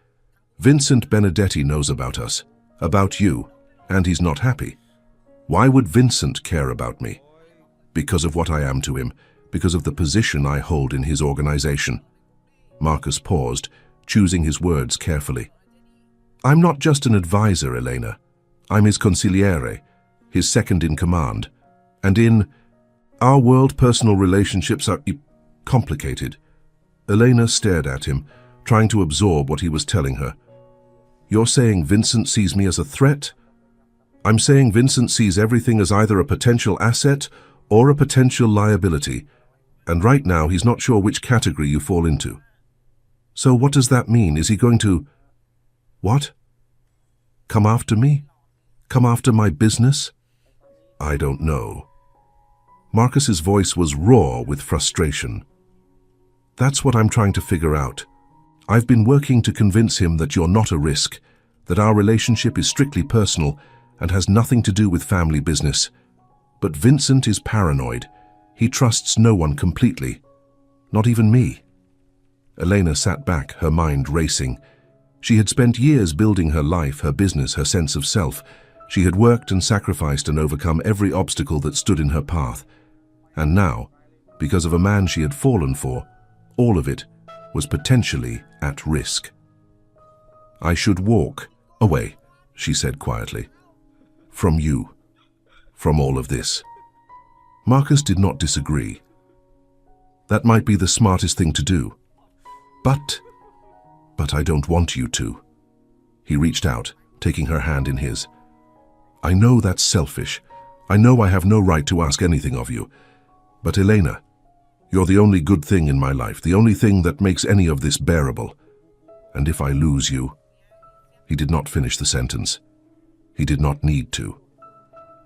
"Vincent Benedetti knows about us, about you, and he's not happy. Why would Vincent care about me? Because of what I am to him, because of the position I hold in his organization." Marcus paused, choosing his words carefully. "I'm not just an advisor, Elena. I'm his consigliere, his second in command. And in our world, personal relationships are complicated." Elena stared at him, trying to absorb what he was telling her. "You're saying Vincent sees me as a threat?" "I'm saying Vincent sees everything as either a potential asset or a potential liability, and right now he's not sure which category you fall into." "So what does that mean? Is he going to..." "What? Come after me? Come after my business?" "I don't know." Marcus's voice was raw with frustration. "That's what I'm trying to figure out. I've been working to convince him that you're not a risk, that our relationship is strictly personal and has nothing to do with family business. But Vincent is paranoid. He trusts no one completely, not even me." Elena sat back, her mind racing. She had spent years building her life, her business, her sense of self. She had worked and sacrificed and overcome every obstacle that stood in her path. And now, because of a man she had fallen for, all of it was potentially at risk. "I should walk away," she said quietly. "From you. From all of this." Marcus did not disagree. "That might be the smartest thing to do. But I don't want you to." He reached out, taking her hand in his. "I know that's selfish. I know I have no right to ask anything of you. But Elena, you're the only good thing in my life, the only thing that makes any of this bearable. And if I lose you..." He did not finish the sentence. He did not need to.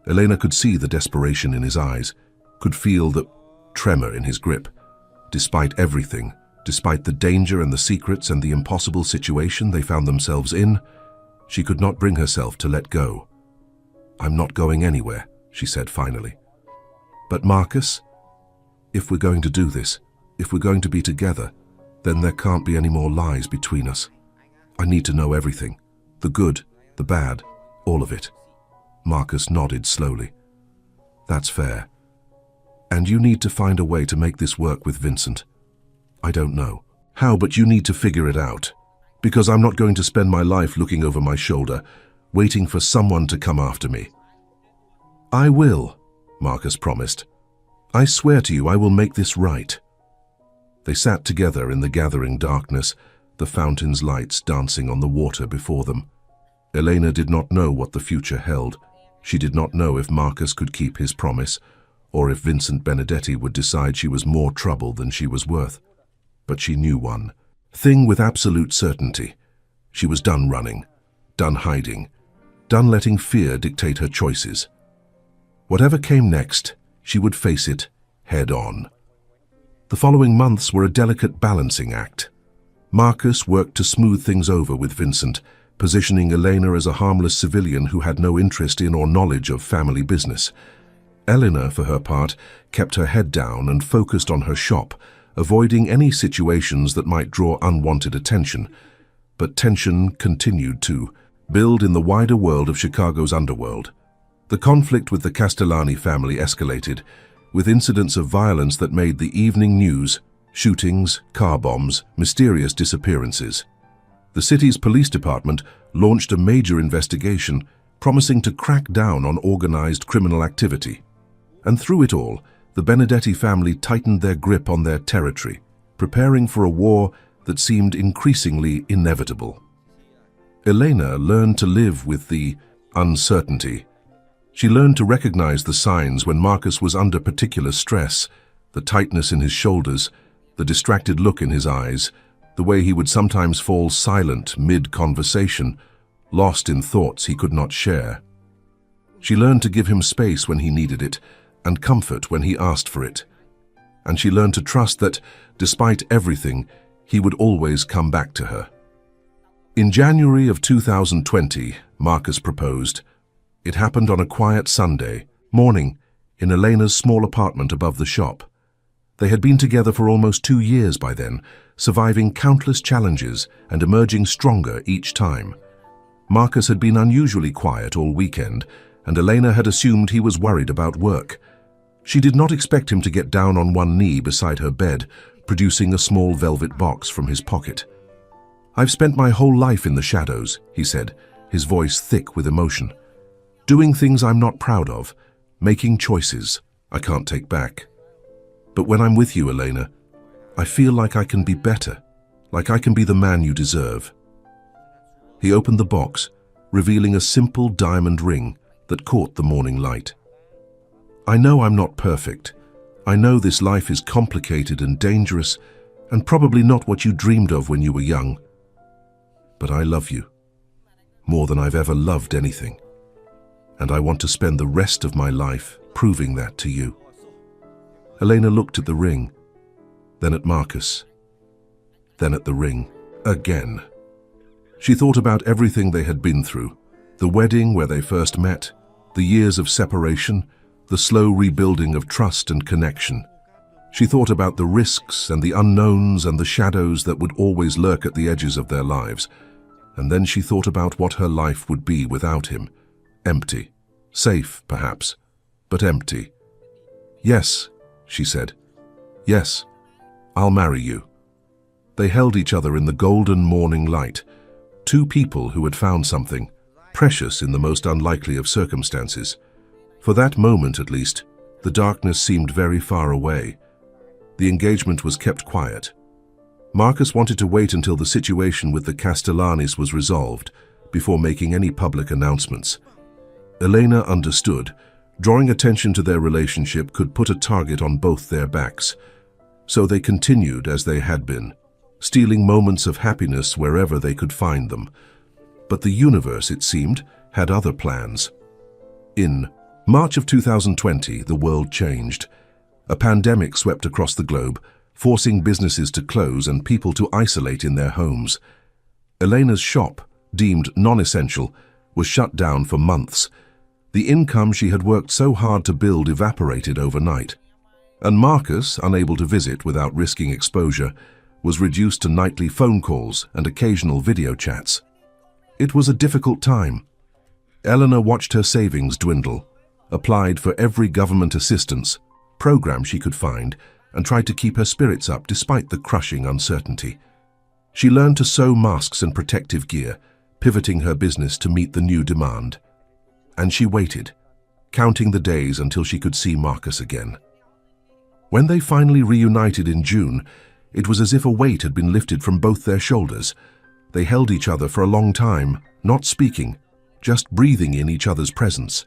Elena could see the desperation in his eyes, could feel the tremor in his grip. Despite everything, despite the danger and the secrets and the impossible situation they found themselves in, she could not bring herself to let go. "I'm not going anywhere," she said finally. "But Marcus, if we're going to do this, if we're going to be together, then there can't be any more lies between us. I need to know everything, the good, the bad, all of it." Marcus nodded slowly. That's fair. And you need to find a way to make this work with Vincent. I don't know how, but you need to figure it out. Because I'm not going to spend my life looking over my shoulder, waiting for someone to come after me. I will, Marcus promised. I swear to you I will make this right. They sat together in the gathering darkness, the fountain's lights dancing on the water before them. Elena did not know what the future held. She did not know if Marcus could keep his promise, or if Vincent Benedetti would decide she was more trouble than she was worth. But she knew one thing with absolute certainty. She was done running, done hiding, done letting fear dictate her choices. Whatever came next, she would face it head on. The following months were a delicate balancing act. Marcus worked to smooth things over with Vincent, positioning Elena as a harmless civilian who had no interest in or knowledge of family business. Elena, for her part, kept her head down and focused on her shop, avoiding any situations that might draw unwanted attention. But tension continued to build in the wider world of Chicago's underworld. The conflict with the Castellani family escalated, with incidents of violence that made the evening news: shootings, car bombs, mysterious disappearances. The city's police department launched a major investigation, promising to crack down on organized criminal activity. And through it all, the Benedetti family tightened their grip on their territory, preparing for a war that seemed increasingly inevitable. Elena learned to live with the uncertainty. She learned to recognize the signs when Marcus was under particular stress: the tightness in his shoulders, the distracted look in his eyes, the way he would sometimes fall silent mid-conversation, lost in thoughts he could not share. She learned to give him space when he needed it, and comfort when he asked for it. And she learned to trust that, despite everything, he would always come back to her. In January of 2020, Marcus proposed. It happened on a quiet Sunday morning in Elena's small apartment above the shop. They had been together for almost 2 years by then, surviving countless challenges and emerging stronger each time. Marcus had been unusually quiet all weekend, and Elena had assumed he was worried about work. She did not expect him to get down on one knee beside her bed, producing a small velvet box from his pocket. "I've spent my whole life in the shadows," he said, his voice thick with emotion. "Doing things I'm not proud of, making choices I can't take back. But when I'm with you, Elena, I feel like I can be better, like I can be the man you deserve." He opened the box, revealing a simple diamond ring that caught the morning light. "I know I'm not perfect. I know this life is complicated and dangerous, and probably not what you dreamed of when you were young. But I love you, more than I've ever loved anything. And I want to spend the rest of my life proving that to you." Elena looked at the ring, then at Marcus, then at the ring again. She thought about everything they had been through: the wedding where they first met, the years of separation, the slow rebuilding of trust and connection. She thought about the risks and the unknowns and the shadows that would always lurk at the edges of their lives. And then she thought about what her life would be without him. Empty. Safe, perhaps, but empty. "Yes," she said. "Yes, I'll marry you." They held each other in the golden morning light, two people who had found something precious in the most unlikely of circumstances. For that moment, at least, the darkness seemed very far away. The engagement was kept quiet. Marcus wanted to wait until the situation with the Castellanis was resolved before making any public announcements. Elena understood. Drawing attention to their relationship could put a target on both their backs. So they continued as they had been, stealing moments of happiness wherever they could find them. But the universe, it seemed, had other plans. In March of 2020, the world changed. A pandemic swept across the globe, forcing businesses to close and people to isolate in their homes. Elena's shop, deemed non-essential, was shut down for months. The income she had worked so hard to build evaporated overnight. And Marcus, unable to visit without risking exposure, was reduced to nightly phone calls and occasional video chats. It was a difficult time. Eleanor watched her savings dwindle, applied for every government assistance program she could find, and tried to keep her spirits up despite the crushing uncertainty. She learned to sew masks and protective gear, pivoting her business to meet the new demand. And she waited, counting the days until she could see Marcus again. When they finally reunited in June, it was as if a weight had been lifted from both their shoulders. They held each other for a long time, not speaking, just breathing in each other's presence.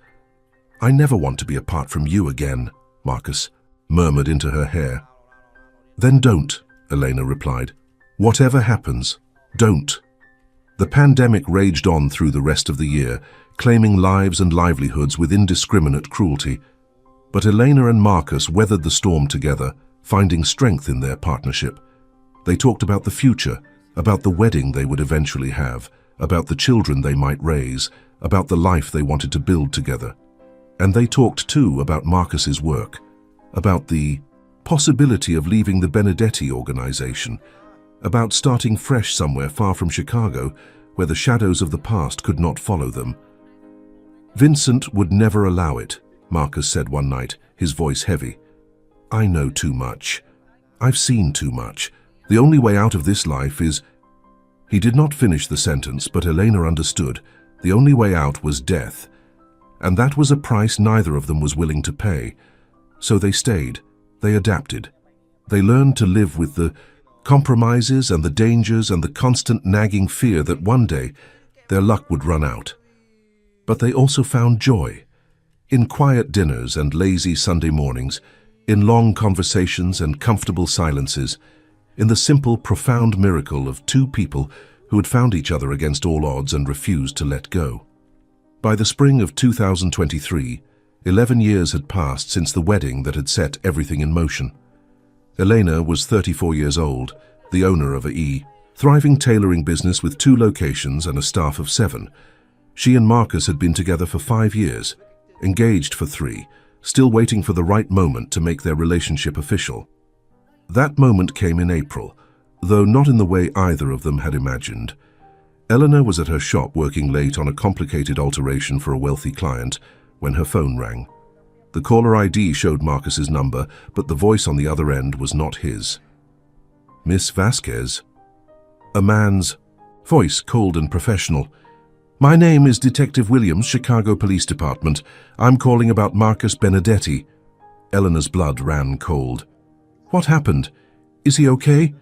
"I never want to be apart from you again," Marcus murmured into her hair. "Then don't," Elena replied. "Whatever happens, don't." The pandemic raged on through the rest of the year, claiming lives and livelihoods with indiscriminate cruelty. But Elena and Marcus weathered the storm together, finding strength in their partnership. They talked about the future, about the wedding they would eventually have, about the children they might raise, about the life they wanted to build together. And they talked too about Marcus's work, about the possibility of leaving the Benedetti organization, about starting fresh somewhere far from Chicago, where the shadows of the past could not follow them. "Vincent would never allow it," Marcus said one night, his voice heavy. "I know too much. I've seen too much. The only way out of this life is—" He did not finish the sentence, but Elena understood. The only way out was death. And that was a price neither of them was willing to pay. So they stayed. They adapted. They learned to live with the compromises and the dangers and the constant nagging fear that one day their luck would run out. But they also found joy. In quiet dinners and lazy Sunday mornings, in long conversations and comfortable silences, in the simple, profound miracle of two people who had found each other against all odds and refused to let go. By the spring of 2023, 11 years had passed since the wedding that had set everything in motion. Elena was 34 years old, the owner of a thriving tailoring business with 2 locations and a staff of 7. She and Marcus had been together for 5 years, engaged for 3, still waiting for the right moment to make their relationship official. That moment came in April, though not in the way either of them had imagined. Eleanor was at her shop working late on a complicated alteration for a wealthy client when her phone rang. The caller ID showed Marcus's number, but the voice on the other end was not his. "Miss Vasquez?" A man's voice, cold and professional. "My name is Detective Williams, Chicago Police Department. I'm calling about Marcus Benedetti." Eleanor's blood ran cold. "What happened? Is he okay?"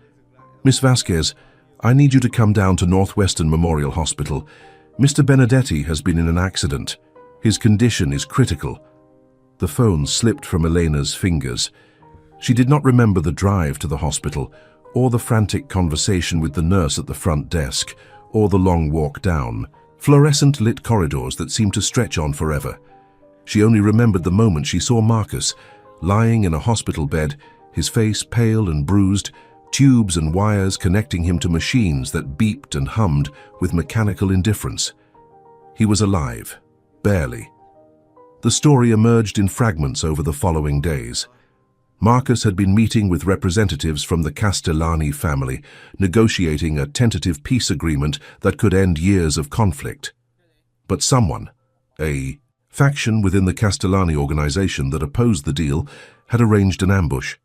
"Miss Vasquez, I need you to come down to Northwestern Memorial Hospital. Mr. Benedetti has been in an accident. His condition is critical." The phone slipped from Elena's fingers. She did not remember the drive to the hospital, or the frantic conversation with the nurse at the front desk, or the long walk down, fluorescent-lit corridors that seemed to stretch on forever. She only remembered the moment she saw Marcus, lying in a hospital bed, his face pale and bruised, tubes and wires connecting him to machines that beeped and hummed with mechanical indifference. He was alive, barely. The story emerged in fragments over the following days. Marcus had been meeting with representatives from the Castellani family, negotiating a tentative peace agreement that could end years of conflict. But someone, a faction within the Castellani organization that opposed the deal, had arranged an ambush.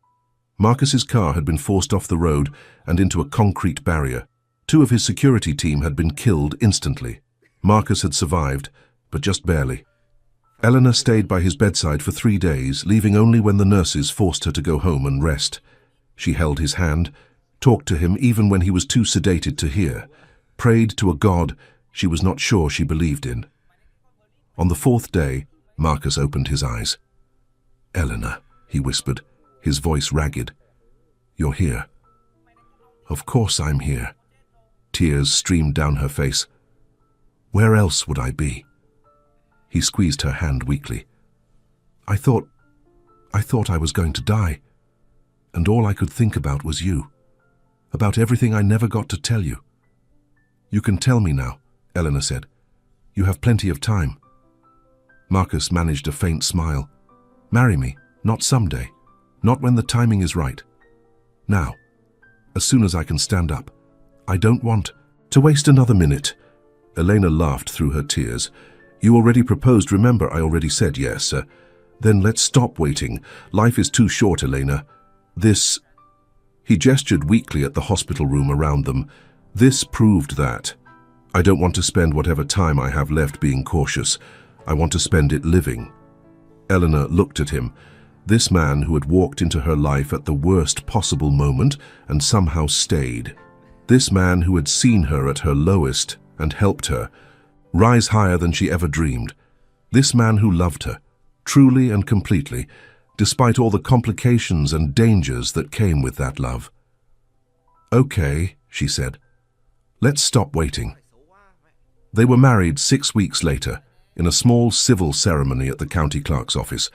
Marcus's car had been forced off the road and into a concrete barrier. 2 of his security team had been killed instantly. Marcus had survived, but just barely. Eleanor stayed by his bedside for 3 days, leaving only when the nurses forced her to go home and rest. She held his hand, talked to him even when he was too sedated to hear, prayed to a God she was not sure she believed in. On the 4th day, Marcus opened his eyes. "Eleanor," he whispered, his voice ragged. "You're here." "Of course I'm here." Tears streamed down her face. "Where else would I be?" He squeezed her hand weakly. I thought I was going to die. And all I could think about was you. About everything I never got to tell you." "You can tell me now," Eleanor said. "You have plenty of time." Marcus managed a faint smile. "Marry me, not someday. Not when the timing is right. Now, as soon as I can stand up. I don't want to waste another minute." Elena laughed through her tears. You already proposed, remember? I already said yes. Then let's stop waiting. Life is too short, Elena. This... He gestured weakly at the hospital room around them. This proved that. I don't want to spend whatever time I have left being cautious. I want to spend it living. Eleanor looked at him. This man who had walked into her life at the worst possible moment and somehow stayed. This man who had seen her at her lowest and helped her rise higher than she ever dreamed. This man who loved her, truly and completely, despite all the complications and dangers that came with that love. "Okay," she said. "Let's stop waiting." They were married 6 weeks later, in a small civil ceremony at the county clerk's office.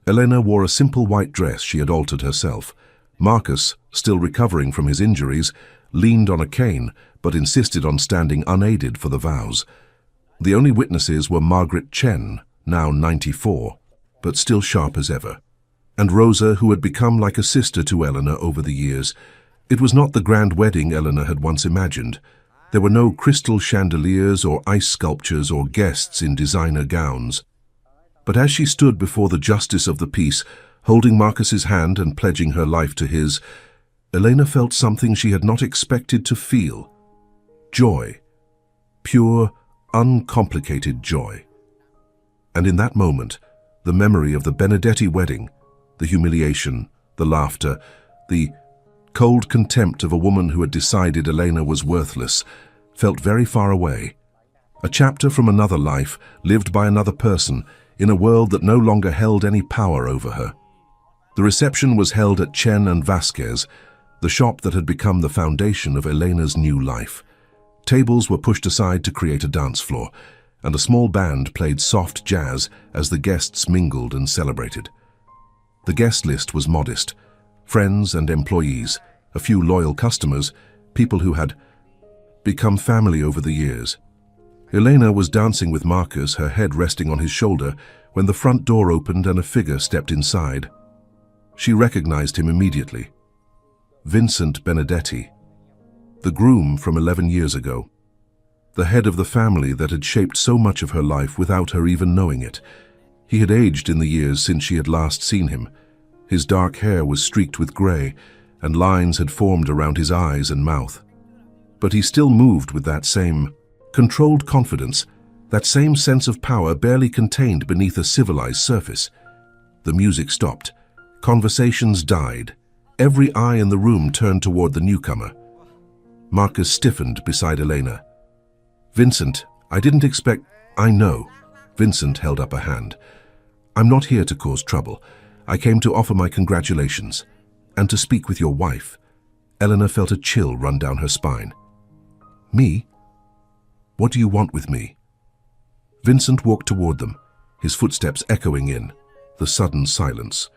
Elena wore a simple white dress she had altered herself. Marcus, still recovering from his injuries, leaned on a cane, but insisted on standing unaided for the vows. The only witnesses were Margaret Chen, now 94, but still sharp as ever, and Rosa, who had become like a sister to Eleanor over the years. It was not the grand wedding Eleanor had once imagined. There were no crystal chandeliers or ice sculptures or guests in designer gowns. But as she stood before the justice of the peace, holding Marcus's hand and pledging her life to his, Elena felt something she had not expected to feel. Joy. Pure, uncomplicated joy. And in that moment, the memory of the Benedetti wedding, the humiliation, the laughter, the cold contempt of a woman who had decided Elena was worthless, felt very far away. A chapter from another life, lived by another person, in a world that no longer held any power over her. The reception was held at Chen and Vasquez, the shop that had become the foundation of Elena's new life. Tables were pushed aside to create a dance floor, and a small band played soft jazz as the guests mingled and celebrated. The guest list was modest: friends and employees, a few loyal customers, people who had become family over the years. Elena was dancing with Marcus, her head resting on his shoulder, when the front door opened and a figure stepped inside. She recognized him immediately. Vincent Benedetti, the groom from 11 years ago. The head of the family that had shaped so much of her life without her even knowing it. He had aged in the years since she had last seen him. His dark hair was streaked with gray, and lines had formed around his eyes and mouth. But he still moved with that same controlled confidence, that same sense of power barely contained beneath a civilized surface. The music stopped. Conversations died. Every eye in the room turned toward the newcomer. Marcus stiffened beside Elena. "Vincent, I didn't expect—" "I know." Vincent held up a hand. "I'm not here to cause trouble. I came to offer my congratulations, and to speak with your wife." Eleanor felt a chill run down her spine. "Me? What do you want with me?" Vincent walked toward them, his footsteps echoing in the sudden silence.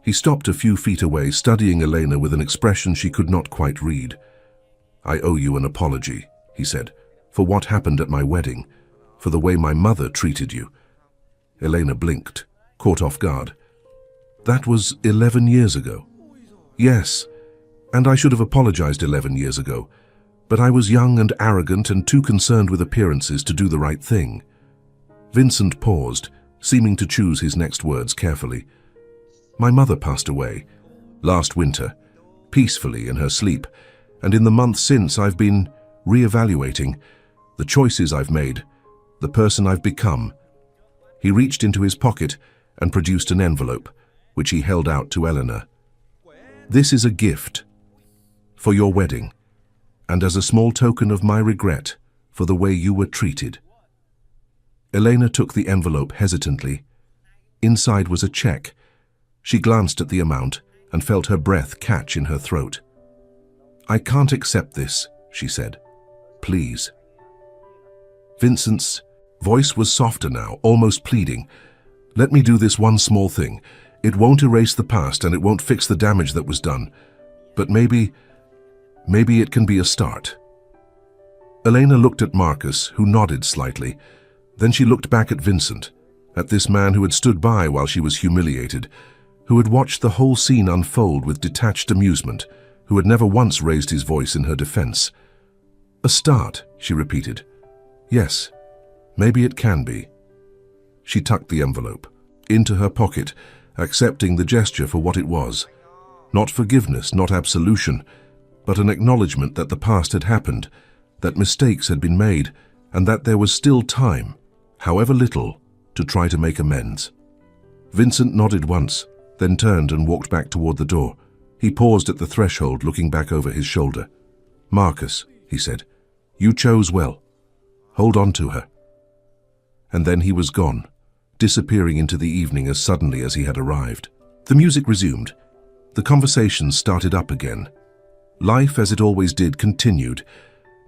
He stopped a few feet away, studying Elena with an expression she could not quite read. "I owe you an apology," he said, "for what happened at my wedding, for the way my mother treated you." Elena blinked, caught off guard. "That was 11 years ago." "Yes, and I should have apologized 11 years ago, but I was young and arrogant and too concerned with appearances to do the right thing." Vincent paused, seeming to choose his next words carefully. "My mother passed away last winter, peacefully in her sleep, and in the month since I've been re-evaluating the choices I've made, the person I've become." He reached into his pocket and produced an envelope, which he held out to Eleanor. "This is a gift for your wedding, and as a small token of my regret for the way you were treated." Elena took the envelope hesitantly. Inside was a check. She glanced at the amount and felt her breath catch in her throat. "I can't accept this," she said. "Please." Vincent's voice was softer now, almost pleading. "Let me do this one small thing. It won't erase the past and it won't fix the damage that was done. But maybe it can be a start." Elena looked at Marcus, who nodded slightly. Then she looked back at Vincent, at this man who had stood by while she was humiliated, who had watched the whole scene unfold with detached amusement, who had never once raised his voice in her defense. "A start," she repeated. "Yes, Maybe it can be. She tucked the envelope into her pocket, accepting the gesture for what it was. Not forgiveness, not absolution, but an acknowledgement that the past had happened, that mistakes had been made, and that there was still time, however little, to try to make amends. Vincent nodded once, then turned and walked back toward the door. He paused at the threshold, looking back over his shoulder. "Marcus," he said, "you chose well. Hold on to her." And then he was gone, disappearing into the evening as suddenly as he had arrived. The music resumed. The conversation started up again. Life, as it always did, continued,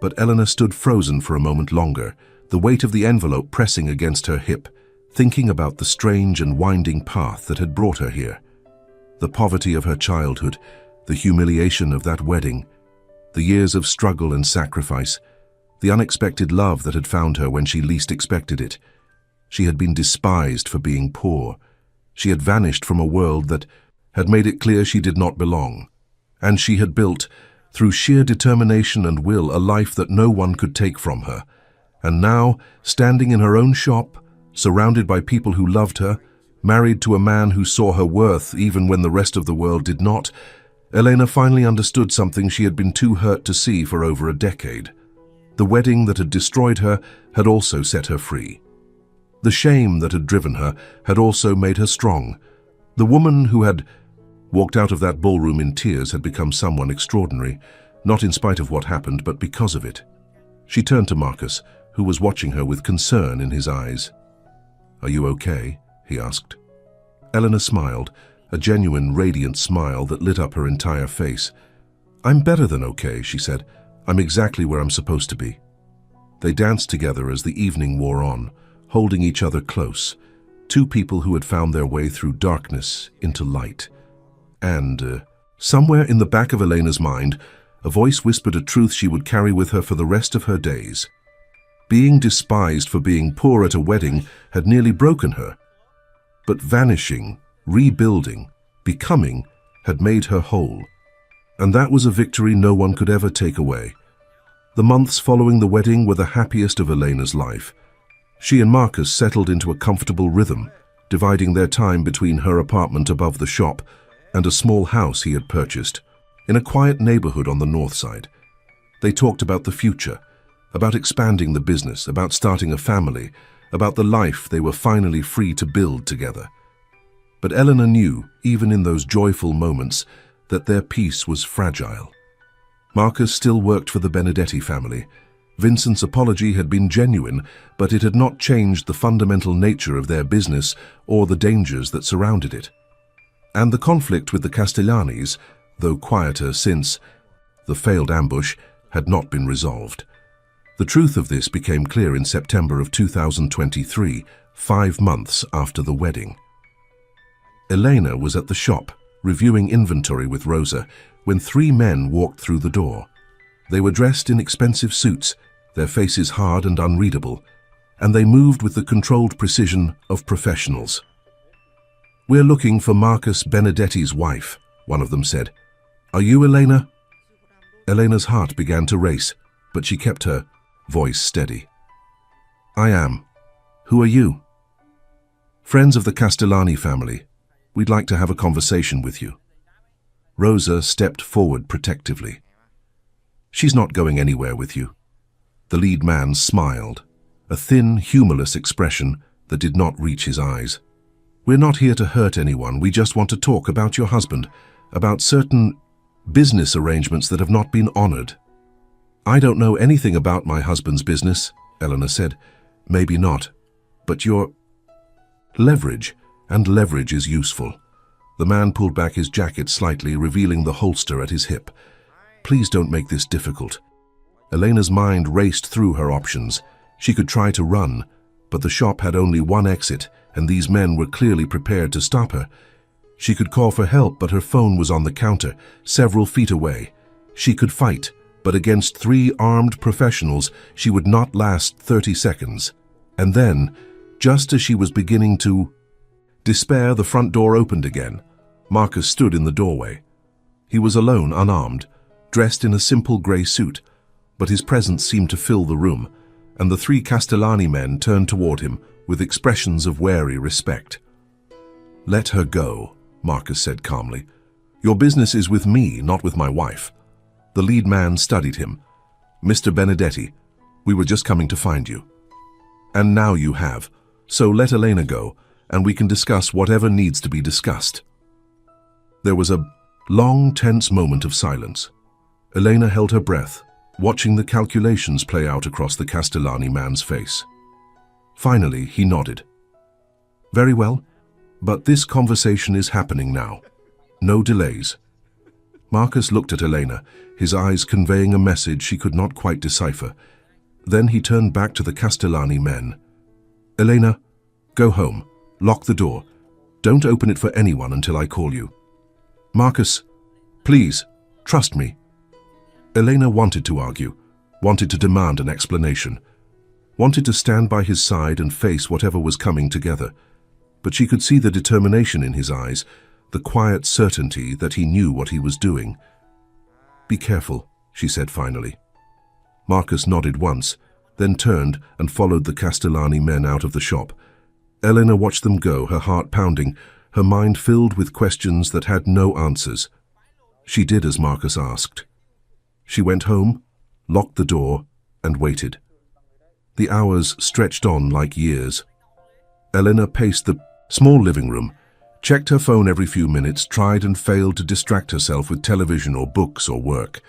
but Eleanor stood frozen for a moment longer, the weight of the envelope pressing against her hip, thinking about the strange and winding path that had brought her here. The poverty of her childhood, the humiliation of that wedding, the years of struggle and sacrifice, the unexpected love that had found her when she least expected it. She had been despised for being poor. She had vanished from a world that had made it clear she did not belong. And she had built, through sheer determination and will, a life that no one could take from her. And now, standing in her own shop, surrounded by people who loved her, married to a man who saw her worth even when the rest of the world did not, Elena finally understood something she had been too hurt to see for over a decade. The wedding that had destroyed her had also set her free. The shame that had driven her had also made her strong. The woman who had walked out of that ballroom in tears had become someone extraordinary, not in spite of what happened, but because of it. She turned to Marcus, who was watching her with concern in his eyes. "Are you okay?" he asked. Eleanor smiled, a genuine, radiant smile that lit up her entire face. "I'm better than okay," she said. "I'm exactly where I'm supposed to be." They danced together as the evening wore on, holding each other close, two people who had found their way through darkness into light. And somewhere in the back of Elena's mind, a voice whispered a truth she would carry with her for the rest of her days. Being despised for being poor at a wedding had nearly broken her. But vanishing, rebuilding, becoming had made her whole. And that was a victory no one could ever take away. The months following the wedding were the happiest of Elena's life. She and Marcus settled into a comfortable rhythm, dividing their time between her apartment above the shop and a small house he had purchased in a quiet neighborhood on the north side. They talked about the future, about expanding the business, about starting a family, about the life they were finally free to build together. But Eleanor knew, even in those joyful moments, that their peace was fragile. Marcus still worked for the Benedetti family. Vincent's apology had been genuine, but it had not changed the fundamental nature of their business or the dangers that surrounded it. And the conflict with the Castellanis, though quieter since the failed ambush, had not been resolved. The truth of this became clear in September of 2023, 5 months after the wedding. Elena was at the shop, reviewing inventory with Rosa, when 3 men walked through the door. They were dressed in expensive suits, their faces hard and unreadable, and they moved with the controlled precision of professionals. "We're looking for Marcus Benedetti's wife," one of them said. "Are you Elena?" Elena's heart began to race, but she kept her voice steady. "I am. Who are you?" "Friends of the Castellani family. We'd like to have a conversation with you." Rosa stepped forward protectively. "She's not going anywhere with you." The lead man smiled, a thin, humorless expression that did not reach his eyes. "We're not here to hurt anyone. We just want to talk about your husband, about certain business arrangements that have not been honored." "I don't know anything about my husband's business," Eleanor said. "Maybe not, but your leverage, and leverage is useful." The man pulled back his jacket slightly, revealing the holster at his hip. "Please don't make this difficult." Elena's mind raced through her options. She could try to run, but the shop had only one exit, and these men were clearly prepared to stop her. She could call for help, but her phone was on the counter, several feet away. She could fight, but against 3 armed professionals, she would not last 30 seconds. And then, just as she was beginning to despair, the front door opened again. Marcus stood in the doorway. He was alone, unarmed, dressed in a simple grey suit, but his presence seemed to fill the room, and the three Castellani men turned toward him with expressions of wary respect. "Let her go," Marcus said calmly. "Your business is with me, not with my wife." The lead man studied him. "Mr. Benedetti, we were just coming to find you. And now you have, so let Elena go, and we can discuss whatever needs to be discussed." There was a long, tense moment of silence. Elena held her breath, watching the calculations play out across the Castellani man's face. Finally, he nodded. "Very well, but this conversation is happening now. No delays." Marcus looked at Elena, his eyes conveying a message she could not quite decipher. Then he turned back to the Castellani men. "Elena, go home. Lock the door. Don't open it for anyone until I call you. Marcus, please, trust me." Elena wanted to argue, wanted to demand an explanation, wanted to stand by his side and face whatever was coming together. But she could see the determination in his eyes, the quiet certainty that he knew what he was doing. "Be careful," she said finally. Marcus nodded once, then turned and followed the Castellani men out of the shop. Elena watched them go, her heart pounding, her mind filled with questions that had no answers. She did as Marcus asked. She went home, locked the door, and waited. The hours stretched on like years. Elena paced the small living room, checked her phone every few minutes, tried and failed to distract herself with television or books or work.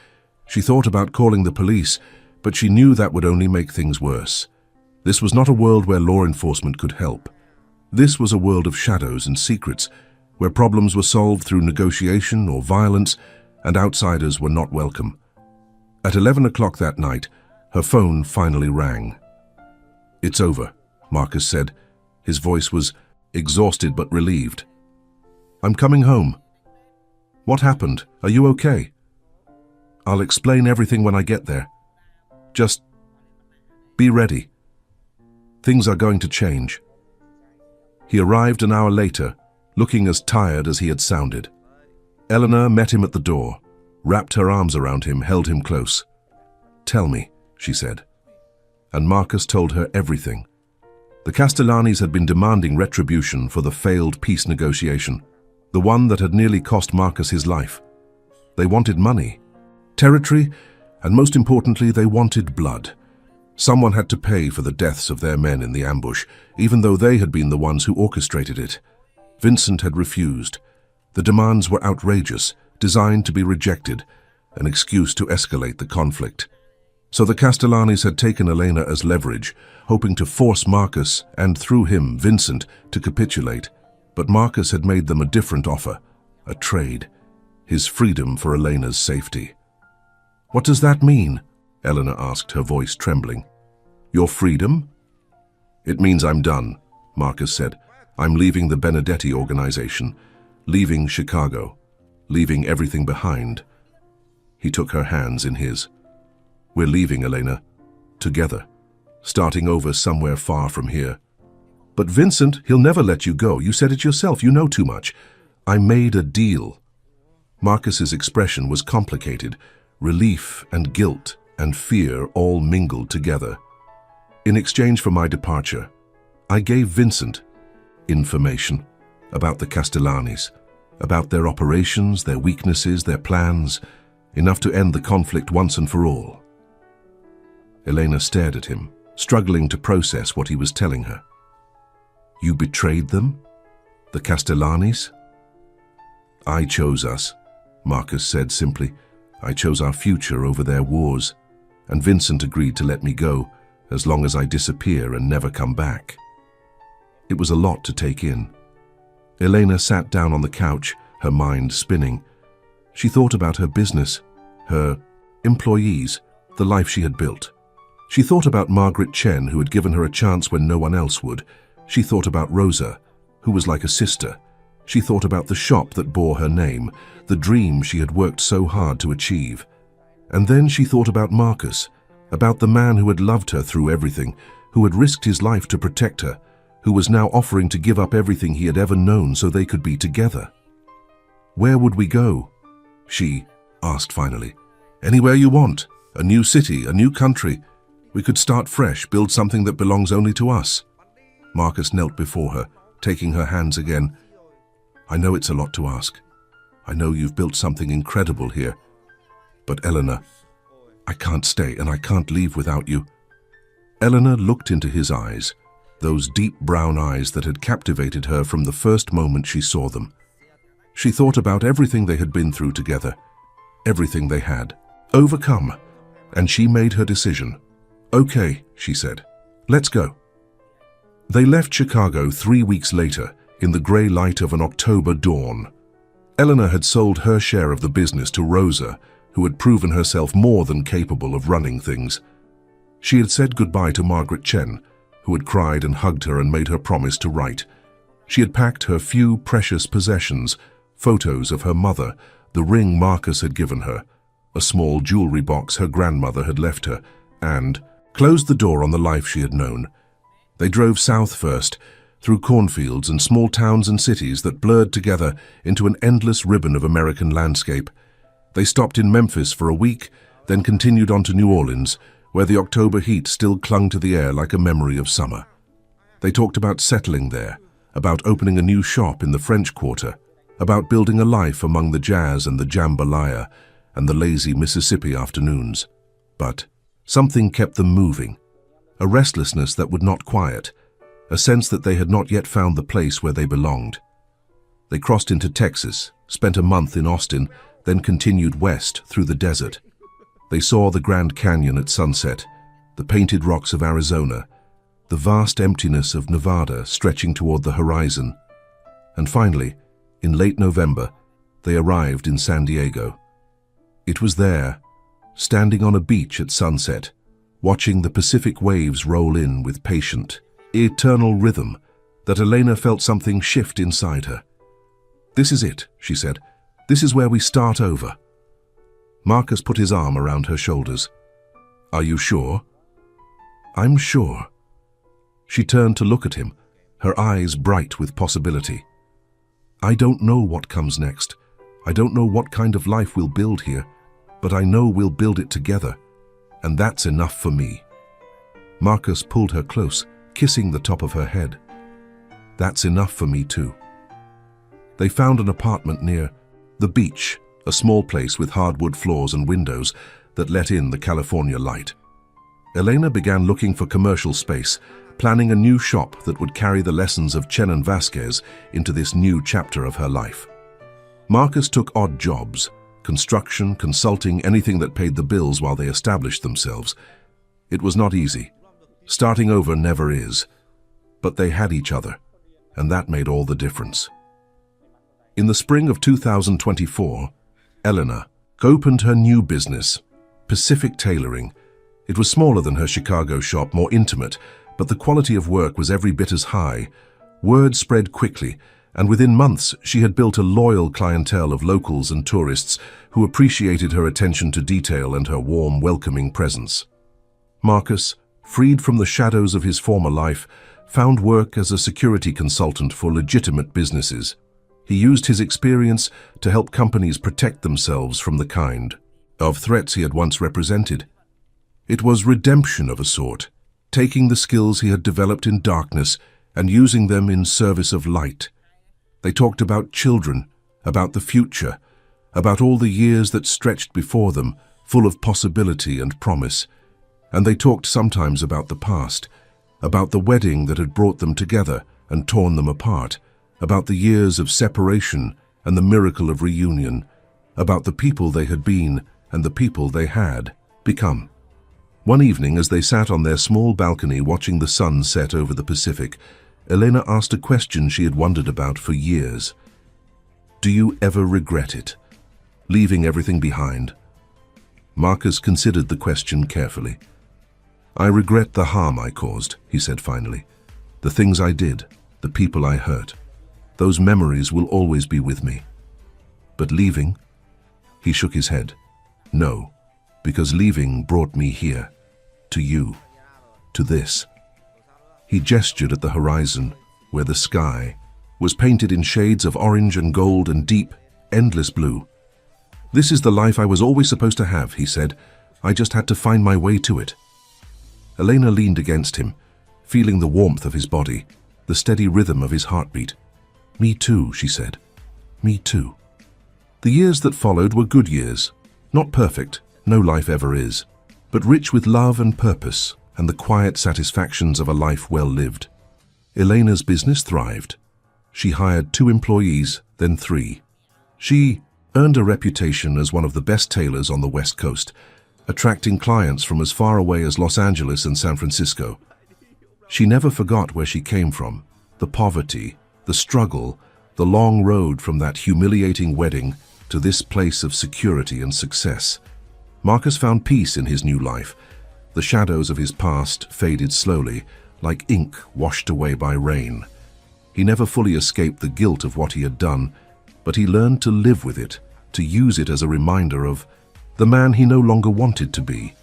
She thought about calling the police, but she knew that would only make things worse. This was not a world where law enforcement could help. This was a world of shadows and secrets, where problems were solved through negotiation or violence, and outsiders were not welcome. At 11 o'clock that night, her phone finally rang. "It's over," Marcus said. His voice was exhausted but relieved. "I'm coming home." "What happened? Are you okay?" "I'll explain everything when I get there. Just be ready. Things are going to change." He arrived an hour later, looking as tired as he had sounded. Eleanor met him at the door, wrapped her arms around him, held him close. "Tell me," she said. And Marcus told her everything. The Castellanis had been demanding retribution for the failed peace negotiation, the one that had nearly cost Marcus his life. They wanted money, territory, and most importantly, they wanted blood. Someone had to pay for the deaths of their men in the ambush, even though they had been the ones who orchestrated it. Vincent had refused. The demands were outrageous, designed to be rejected, an excuse to escalate the conflict. So the Castellanis had taken Elena as leverage, hoping to force Marcus, and through him, Vincent, to capitulate. But Marcus had made them a different offer, a trade, his freedom for Elena's safety. "What does that mean?" Eleanor asked, her voice trembling. "Your freedom?" "It means I'm done," Marcus said. "I'm leaving the Benedetti organization, leaving Chicago, leaving everything behind." He took her hands in his. "We're leaving, Elena, together, starting over somewhere far from here." "But Vincent, he'll never let you go. You said it yourself. You know too much." "I made a deal." Marcus's expression was complicated, relief and guilt and fear all mingled together. "In exchange for my departure, I gave Vincent information about the Castellanis, about their operations, their weaknesses, their plans, enough to end the conflict once and for all." Elena stared at him, struggling to process what he was telling her. "You betrayed them? The Castellanis?" "I chose us," Marcus said simply. "I chose our future over their wars, and Vincent agreed to let me go as long as I disappear and never come back." It was a lot to take in. Elena sat down on the couch, her mind spinning. She thought about her business, her employees, the life she had built. She thought about Margaret Chen, who had given her a chance when no one else would. She thought about Rosa, who was like a sister. She thought about the shop that bore her name, the dream she had worked so hard to achieve. And then she thought about Marcus, about the man who had loved her through everything, who had risked his life to protect her, who was now offering to give up everything he had ever known so they could be together. "Where would we go?" she asked finally. "Anywhere you want. A new city, a new country. We could start fresh, build something that belongs only to us. Marcus knelt before her, taking her hands again. I know it's a lot to ask. I know you've built something incredible here. But Eleanor, I can't stay and I can't leave without you. Eleanor looked into his eyes, those deep brown eyes that had captivated her from the first moment she saw them. She thought about everything they had been through together, everything they had overcome, and she made her decision. Okay, she said, let's go. They left Chicago 3 weeks later in the grey light of an October dawn. Eleanor had sold her share of the business to Rosa, who had proven herself more than capable of running things. She had said goodbye to Margaret Chen, who had cried and hugged her and made her promise to write. She had packed her few precious possessions, photos of her mother, the ring Marcus had given her, a small jewelry box her grandmother had left her, and closed the door on the life she had known. They drove south first, through cornfields and small towns and cities that blurred together into an endless ribbon of American landscape. They stopped in Memphis for a week, then continued on to New Orleans, where the October heat still clung to the air like a memory of summer. They talked about settling there, about opening a new shop in the French Quarter, about building a life among the jazz and the jambalaya and the lazy Mississippi afternoons. But something kept them moving, a restlessness that would not quiet, a sense that they had not yet found the place where they belonged. They crossed into Texas, spent a month in Austin, then continued west through the desert. They saw the Grand Canyon at sunset, the painted rocks of Arizona, the vast emptiness of Nevada stretching toward the horizon. And finally, in late November, they arrived in San Diego. It was there, standing on a beach at sunset, watching the Pacific waves roll in with patient, eternal rhythm, that Elena felt something shift inside her. This is it, she said. This is where we start over. Marcus put his arm around her shoulders. Are you sure? I'm sure. She turned to look at him, her eyes bright with possibility. I don't know what comes next. I don't know what kind of life we'll build here, but I know we'll build it together, and that's enough for me. Marcus pulled her close, kissing the top of her head. That's enough for me too. They found an apartment near the beach, a small place with hardwood floors and windows that let in the California light. Elena began looking for commercial space, planning a new shop that would carry the lessons of Chen and Vasquez into this new chapter of her life. Marcus took odd jobs, construction, consulting, anything that paid the bills while they established themselves. It was not easy. Starting over never is. But they had each other, and that made all the difference. In the spring of 2024, Eleanor opened her new business, Pacific Tailoring. It was smaller than her Chicago shop, more intimate, but the quality of work was every bit as high. Word spread quickly, and within months she had built a loyal clientele of locals and tourists who appreciated her attention to detail and her warm, welcoming presence. Marcus, freed from the shadows of his former life, found work as a security consultant for legitimate businesses. He used his experience to help companies protect themselves from the kind of threats he had once represented. It was redemption of a sort, taking the skills he had developed in darkness and using them in service of light. They talked about children, about the future, about all the years that stretched before them, full of possibility and promise. And they talked sometimes about the past, about the wedding that had brought them together and torn them apart, about the years of separation and the miracle of reunion, about the people they had been and the people they had become. One evening, as they sat on their small balcony watching the sun set over the Pacific, Elena asked a question she had wondered about for years. Do you ever regret it, leaving everything behind? Marcus considered the question carefully. I regret the harm I caused, he said finally. The things I did, the people I hurt. Those memories will always be with me. But leaving? He shook his head. No, because leaving brought me here, to you, to this. He gestured at the horizon, where the sky was painted in shades of orange and gold and deep, endless blue. This is the life I was always supposed to have, he said. I just had to find my way to it. Elena leaned against him, feeling the warmth of his body, the steady rhythm of his heartbeat. "Me too," she said. "Me too." The years that followed were good years. Not perfect, no life ever is, but rich with love and purpose and the quiet satisfactions of a life well lived. Elena's business thrived. She hired 2 employees, then 3. She earned a reputation as one of the best tailors on the West Coast, attracting clients from as far away as Los Angeles and San Francisco. She never forgot where she came from, the poverty, the struggle, the long road from that humiliating wedding to this place of security and success. Marcus found peace in his new life. The shadows of his past faded slowly, like ink washed away by rain. He never fully escaped the guilt of what he had done, but he learned to live with it, to use it as a reminder of the man he no longer wanted to be.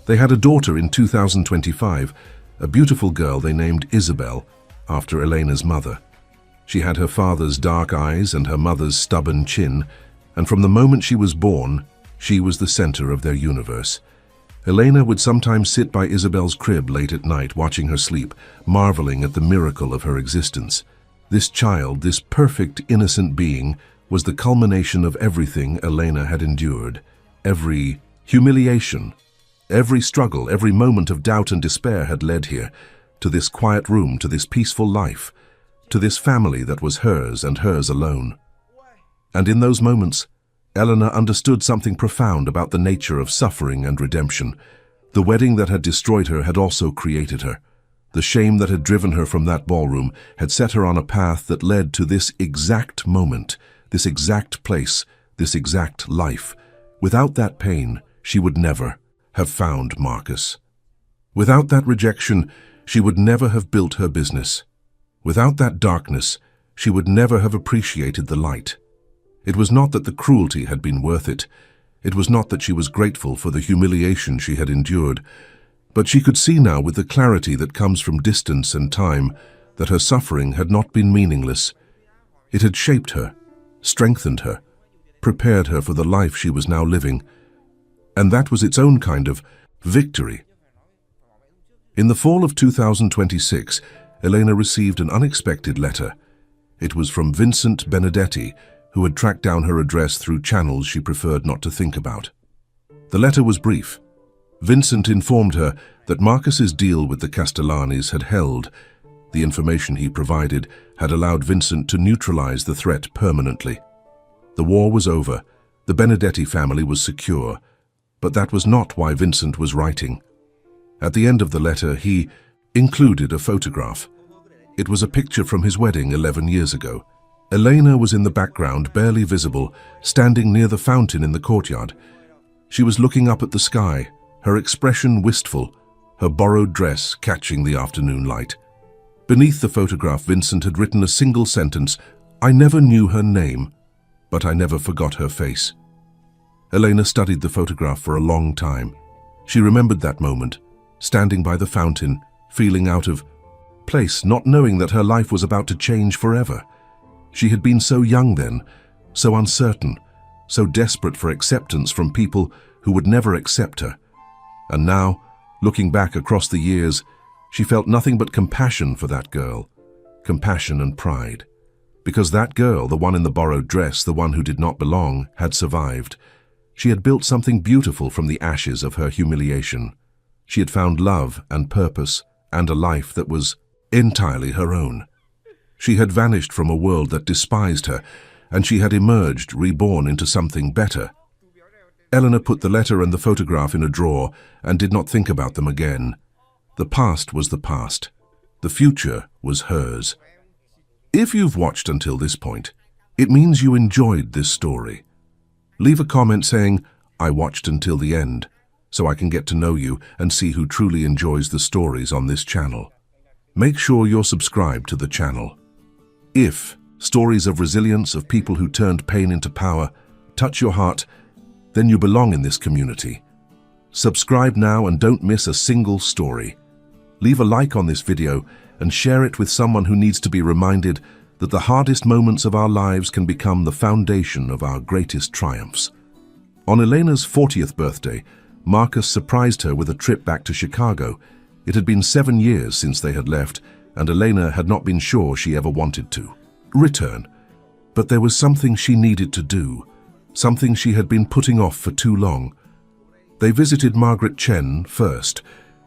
They had a daughter in 2025, a beautiful girl they named Isabel, after Elena's mother. She had her father's dark eyes and her mother's stubborn chin, and from the moment she was born, she was the center of their universe. Elena would sometimes sit by Isabel's crib late at night watching her sleep, marveling at the miracle of her existence. This child, this perfect, innocent being, was the culmination of everything Elena had endured. Every humiliation, every struggle, every moment of doubt and despair had led here, to this quiet room, to this peaceful life, to this family that was hers and hers alone. And in those moments, Elena understood something profound about the nature of suffering and redemption. The wedding that had destroyed her had also created her. The shame that had driven her from that ballroom had set her on a path that led to this exact moment, this exact place, this exact life. Without that pain, she would never have found Marcus. Without that rejection, she would never have built her business. Without that darkness, she would never have appreciated the light. It was not that the cruelty had been worth it. It was not that she was grateful for the humiliation she had endured. But she could see now with the clarity that comes from distance and time that her suffering had not been meaningless. It had shaped her, strengthened her, prepared her for the life she was now living. And that was its own kind of victory. In the fall of 2026, Elena received an unexpected letter. It was from Vincent Benedetti, who had tracked down her address through channels she preferred not to think about. The letter was brief. Vincent informed her that Marcus's deal with the Castellanis had held. The information he provided had allowed Vincent to neutralize the threat permanently. The war was over. The Benedetti family was secure. But that was not why Vincent was writing. At the end of the letter, he included a photograph. It was a picture from his wedding 11 years ago. Elena was in the background, barely visible, standing near the fountain in the courtyard. She was looking up at the sky, her expression wistful, her borrowed dress catching the afternoon light. Beneath the photograph, Vincent had written a single sentence: "I never knew her name, but I never forgot her face." Elena studied the photograph for a long time. She remembered that moment, standing by the fountain, feeling out of place, not knowing that her life was about to change forever. She had been so young then, so uncertain, so desperate for acceptance from people who would never accept her. And now, looking back across the years, she felt nothing but compassion for that girl, compassion and pride. Because that girl, the one in the borrowed dress, the one who did not belong, had survived. She had built something beautiful from the ashes of her humiliation. She had found love and purpose and a life that was entirely her own. She had vanished from a world that despised her, and she had emerged, reborn into something better. Elena put the letter and the photograph in a drawer and did not think about them again. The past was the past. The future was hers. If you've watched until this point, it means you enjoyed this story. Leave a comment saying, "I watched until the end," so I can get to know you and see who truly enjoys the stories on this channel. Make sure you're subscribed to the channel. If stories of resilience, of people who turned pain into power, touch your heart, then you belong in this community. Subscribe now and don't miss a single story. Leave a like on this video and share it with someone who needs to be reminded that the hardest moments of our lives can become the foundation of our greatest triumphs. On Elena's 40th birthday, Marcus surprised her with a trip back to Chicago. It had been 7 years since they had left, and Elena had not been sure she ever wanted to return. But there was something she needed to do, something she had been putting off for too long. They visited Margaret Chen first.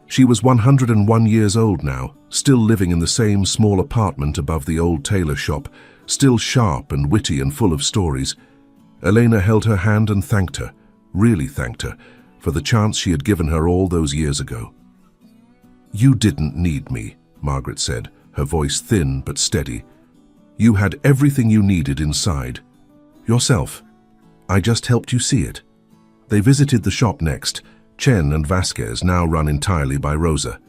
She was 101 years old now, still living in the same small apartment above the old tailor shop, still sharp and witty and full of stories. Elena held her hand and thanked her, really thanked her, for the chance she had given her all those years ago. "You didn't need me," Margaret said, her voice thin but steady. "You had everything you needed inside. Yourself. I just helped you see it." They visited the shop next. Chen and Vasquez now run entirely by Rosa.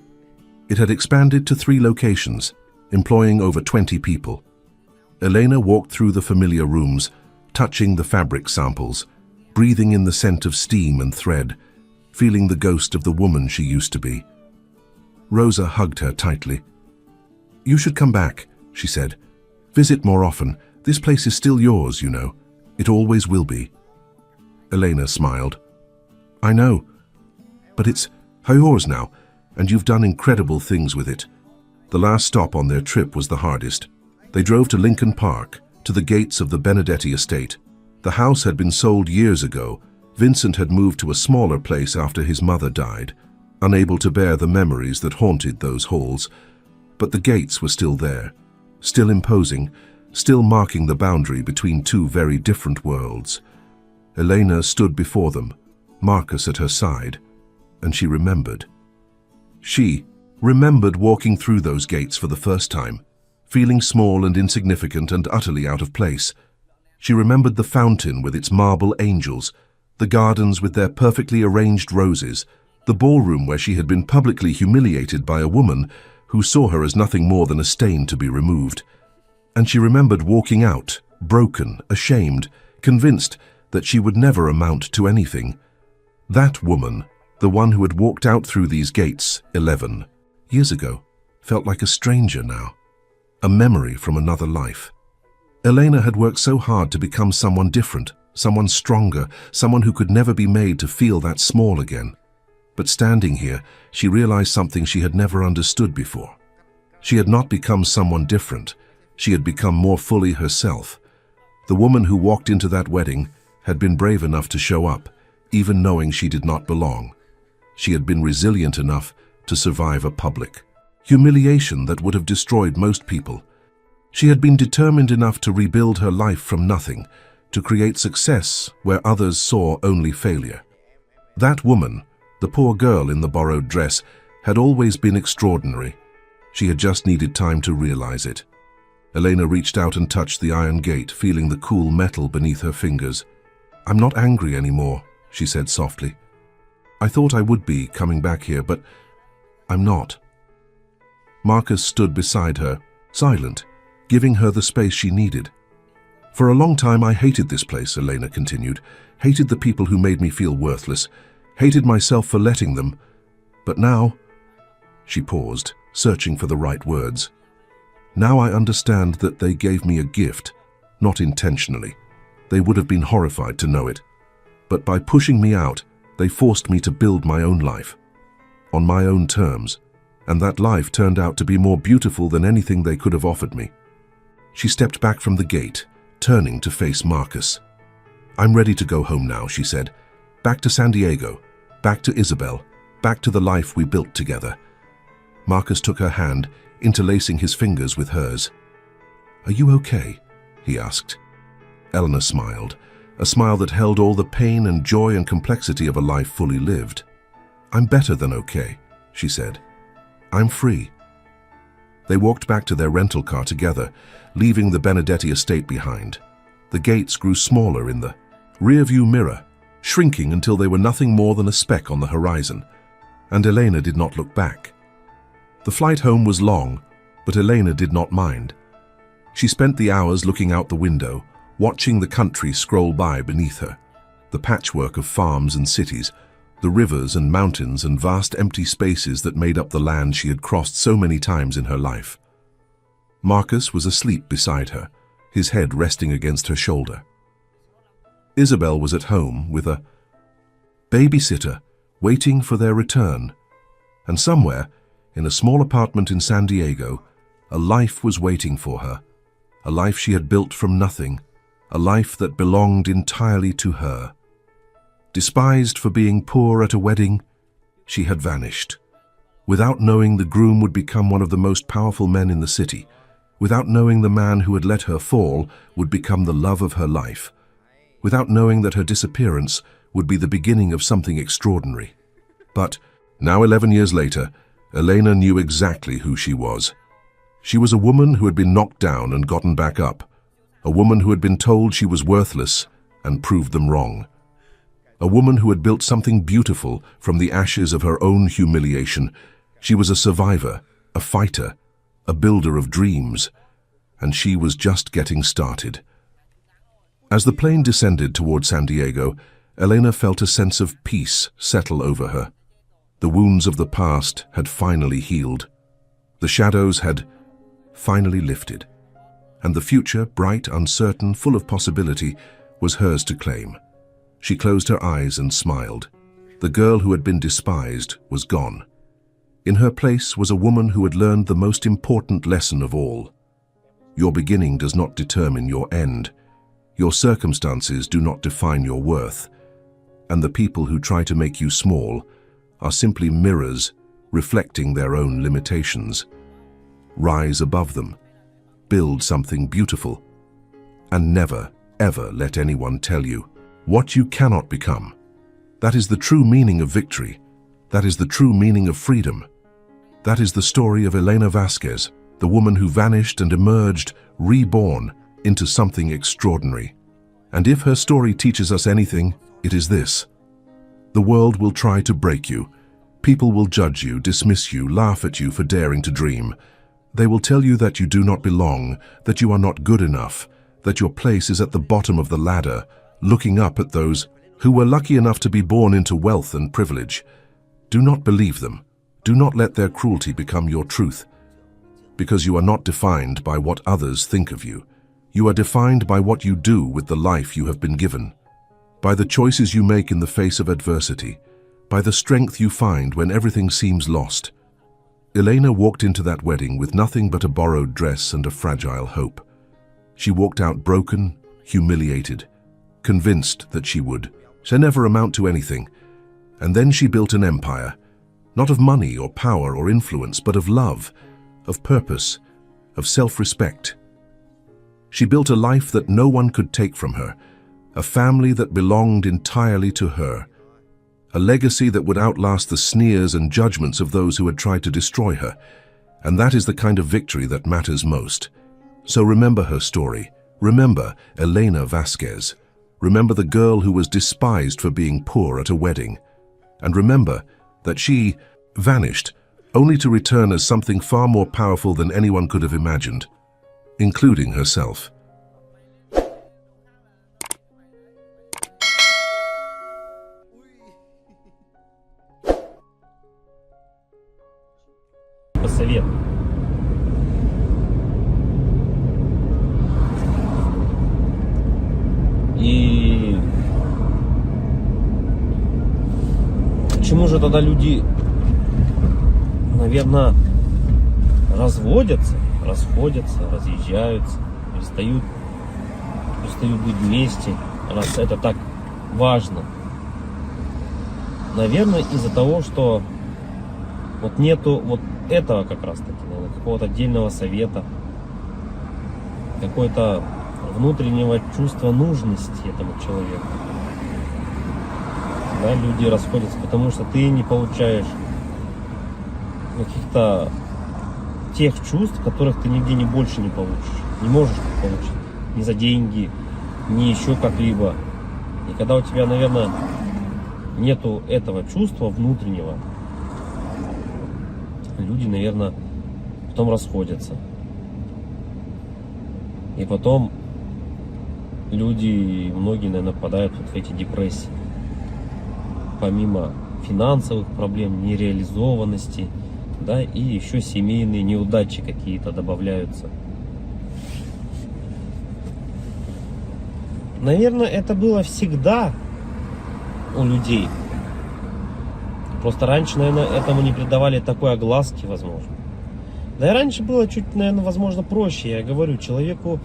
It had expanded to 3 locations, employing over 20 people. Elena walked through the familiar rooms, touching the fabric samples, breathing in the scent of steam and thread, feeling the ghost of the woman she used to be. Rosa hugged her tightly. "You should come back," she said. "Visit more often. This place is still yours, you know. It always will be." Elena smiled. "I know. But it's yours now, and you've done incredible things with it." The last stop on their trip was the hardest. They drove to Lincoln Park, to the gates of the Benedetti estate. The house had been sold years ago. Vincent had moved to a smaller place after his mother died, unable to bear the memories that haunted those halls. But the gates were still there, still imposing, still marking the boundary between 2 very different worlds. Elena stood before them, Marcus at her side, and she remembered. She remembered walking through those gates for the first time, feeling small and insignificant and utterly out of place. She remembered the fountain with its marble angels, the gardens with their perfectly arranged roses, the ballroom where she had been publicly humiliated by a woman who saw her as nothing more than a stain to be removed. And she remembered walking out, broken, ashamed, convinced that she would never amount to anything. That woman, the one who had walked out through these gates 11 years ago, felt like a stranger now, a memory from another life. Elena had worked so hard to become someone different, someone stronger, someone who could never be made to feel that small again. But standing here, she realized something she had never understood before. She had not become someone different. She had become more fully herself. The woman who walked into that wedding had been brave enough to show up, even knowing she did not belong. She had been resilient enough to survive a public humiliation that would have destroyed most people. She had been determined enough to rebuild her life from nothing, to create success where others saw only failure. That woman, the poor girl in the borrowed dress, had always been extraordinary. She had just needed time to realize it. Elena reached out and touched the iron gate, feeling the cool metal beneath her fingers. "I'm not angry anymore," she said softly. "I thought I would be coming back here, but I'm not." Marcus stood beside her, silent, giving her the space she needed. "For a long time I hated this place," Elena continued, "hated the people who made me feel worthless, hated myself for letting them. But now—" She paused, searching for the right words. "Now I understand that they gave me a gift, not intentionally. They would have been horrified to know it. But by pushing me out, they forced me to build my own life, on my own terms, and that life turned out to be more beautiful than anything they could have offered me." She stepped back from the gate, turning to face Marcus. "I'm ready to go home now," she said. "Back to San Diego, back to Isabel, back to the life we built together." Marcus took her hand, interlacing his fingers with hers. "Are you okay?" he asked. Eleanor smiled, a smile that held all the pain and joy and complexity of a life fully lived. "I'm better than okay," she said. "I'm free." They walked back to their rental car together, leaving the Benedetti estate behind. The gates grew smaller in the rearview mirror, shrinking until they were nothing more than a speck on the horizon, and Elena did not look back. The flight home was long, but Elena did not mind. She spent the hours looking out the window, watching the country scroll by beneath her, the patchwork of farms and cities, the rivers and mountains and vast empty spaces that made up the land she had crossed so many times in her life. Marcus was asleep beside her, his head resting against her shoulder. Isabel was at home with a babysitter waiting for their return, and somewhere, In a small apartment in San Diego, a life was waiting for her, a life she had built from nothing, a life that belonged entirely to her. Despised for being poor at a wedding, she had vanished. Without knowing, the groom would become one of the most powerful men in the city. Without knowing, the man who had let her fall would become the love of her life. Without knowing that her disappearance would be the beginning of something extraordinary. But now, 11 years later, Elena knew exactly who she was. She was a woman who had been knocked down and gotten back up. A woman who had been told she was worthless and proved them wrong. A woman who had built something beautiful from the ashes of her own humiliation. She was a survivor, a fighter, a builder of dreams, and she was just getting started. As the plane descended toward San Diego, Elena felt a sense of peace settle over her. The wounds of the past had finally healed. The shadows had finally lifted, and the future, bright, uncertain, full of possibility, was hers to claim. She closed her eyes and smiled. The girl who had been despised was gone. In her place was a woman who had learned the most important lesson of all. Your beginning does not determine your end. Your circumstances do not define your worth. And the people who try to make you small are simply mirrors reflecting their own limitations. Rise above them. Build something beautiful. And never, ever let anyone tell you what you cannot become. That is the true meaning of victory. That is the true meaning of freedom. That is the story of Elena Vasquez, the woman who vanished and emerged, reborn, into something extraordinary. And if her story teaches us anything, it is this. The world will try to break you. People will judge you, dismiss you, laugh at you for daring to dream. They will tell you that you do not belong, that you are not good enough, that your place is at the bottom of the ladder, looking up at those who were lucky enough to be born into wealth and privilege. Do not believe them. Do not let their cruelty become your truth. Because you are not defined by what others think of you. You are defined by what you do with the life you have been given. By the choices you make in the face of adversity. By the strength you find when everything seems lost. Elena walked into that wedding with nothing but a borrowed dress and a fragile hope. She walked out broken, humiliated, convinced that she would never amount to anything. And then she built an empire. Not of money or power or influence, but of love, of purpose, of self-respect. She built a life that no one could take from her, a family that belonged entirely to her, a legacy that would outlast the sneers and judgments of those who had tried to destroy her. And that is the kind of victory that matters most. So remember her story. Remember Elena Vasquez. Remember the girl who was despised for being poor at a wedding. And remember that she vanished, only to return as something far more powerful than anyone could have imagined, including herself. Совет. И почему же тогда люди, наверное, расходятся, разъезжаются, перестают быть вместе, раз это так важно? Наверное, из-за того, что вот нету вот этого как раз таки, наверное, какого-то отдельного совета, какой-то внутреннего чувства нужности этому человеку. Да, люди расходятся, потому что ты не получаешь каких-то тех чувств, которых ты нигде не больше не получишь, не можешь получить, ни за деньги, ни еще как-либо. И когда у тебя, наверное, нету этого чувства внутреннего, люди, наверное, потом расходятся. И потом люди, многие, наверное, попадают вот в эти депрессии. Помимо финансовых проблем, нереализованности, да, и еще семейные неудачи какие-то добавляются. Наверное, это было всегда у людей. Просто раньше, наверное, этому не придавали такой огласки, возможно. Да и раньше было чуть, наверное, возможно, проще. Я говорю, человеку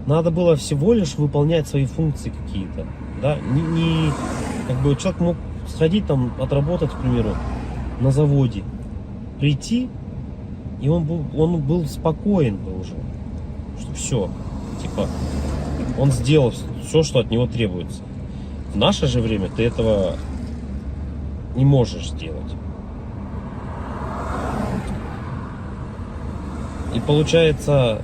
надо было всего лишь выполнять свои функции какие-то. Да? Как бы человек мог сходить там, отработать, к примеру, на заводе, прийти, и он был спокоен бы уже. Что все, типа, он сделал все, что от него требуется. В наше же время ты этого не можешь сделать. И получается,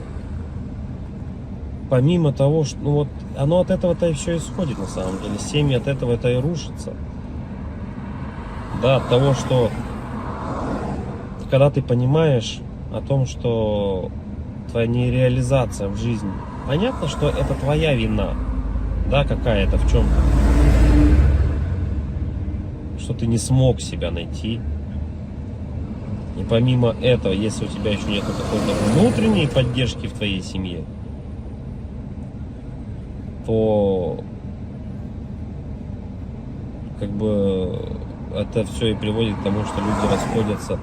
помимо того, что вот оно от этого-то и все исходит на самом деле. Семьи от этого-то и рушатся. Да, от того, что когда ты понимаешь о том, что твоя нереализация в жизни, понятно, что это твоя вина, да, какая-то в чем-то, что ты не смог себя найти. И помимо этого, если у тебя еще нет какой-то внутренней поддержки в твоей семье, то как бы это все и приводит к тому, что люди расходятся.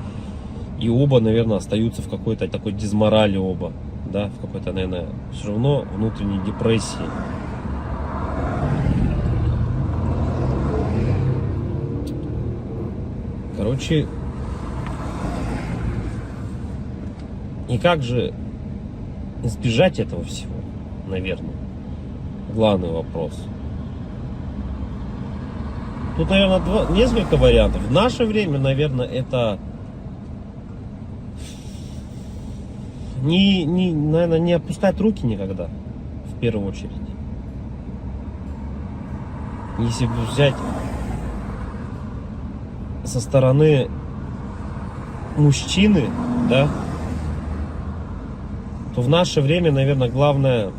И оба, наверное, остаются в какой-то такой дизморали оба. Да, в какой-то, наверное, все равно внутренней депрессии. Короче, и как же избежать этого всего, наверное, главный вопрос. Тут, наверное, несколько вариантов. В наше время, наверное, это наверное, не опускать руки никогда, в первую очередь. Если взять со стороны мужчины, да, то в наше время, наверное, главное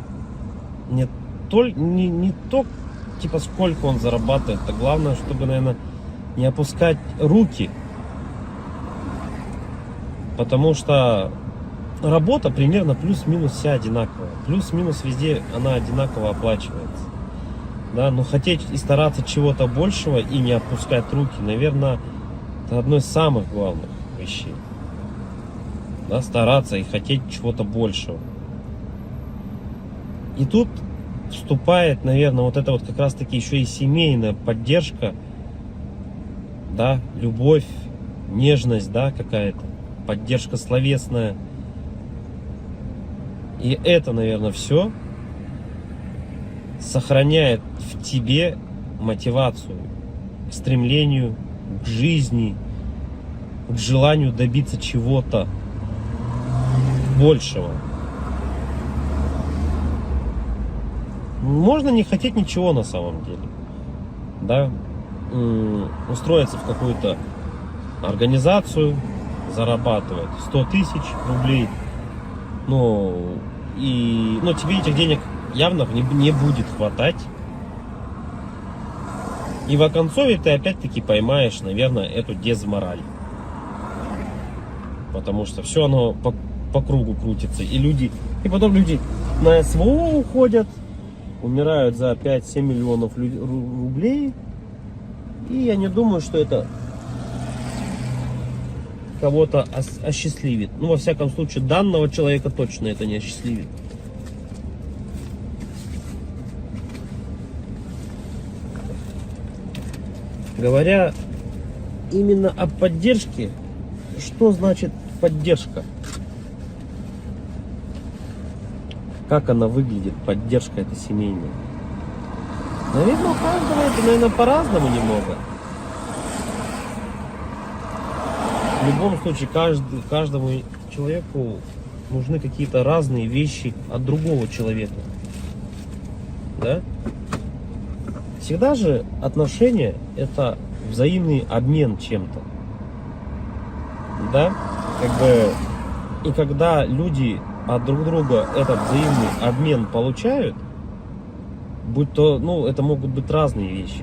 не то, типа, сколько он зарабатывает, а главное, чтобы, наверное, не опускать руки. Потому что работа примерно плюс-минус вся одинаковая. Плюс-минус везде она одинаково оплачивается. Да, но хотеть и стараться чего-то большего и не опускать руки, наверное, это одно из самых главных вещей. Да, стараться и хотеть чего-то большего. И тут вступает, наверное, вот это вот как раз таки еще и семейная поддержка, да, любовь, нежность, да, какая-то, поддержка словесная. И это, наверное, все сохраняет в тебе мотивацию к стремлению, к жизни, к желанию добиться чего-то большего. Можно не хотеть ничего на самом деле. Да? Устроиться в какую-то организацию, зарабатывать 100 тысяч рублей. Но тебе этих денег явно не будет хватать. И в оконцове ты опять-таки поймаешь, наверное, эту дезмораль. Потому что все оно по кругу крутится. И потом люди на СВО уходят, умирают за 5-7 миллионов рублей. И я не думаю, что это кого-то осчастливит. Ну, во всяком случае, данного человека точно это не осчастливит. Говоря именно о поддержке, что значит поддержка? Как она выглядит, поддержка эта семейная? Наверное, у каждого это, наверное, по-разному немного. В любом случае, каждому человеку нужны какие-то разные вещи от другого человека. Да? Всегда же отношения — это взаимный обмен чем-то. Да? И когда люди от друг друга этот взаимный обмен получают, будь то, это могут быть разные вещи.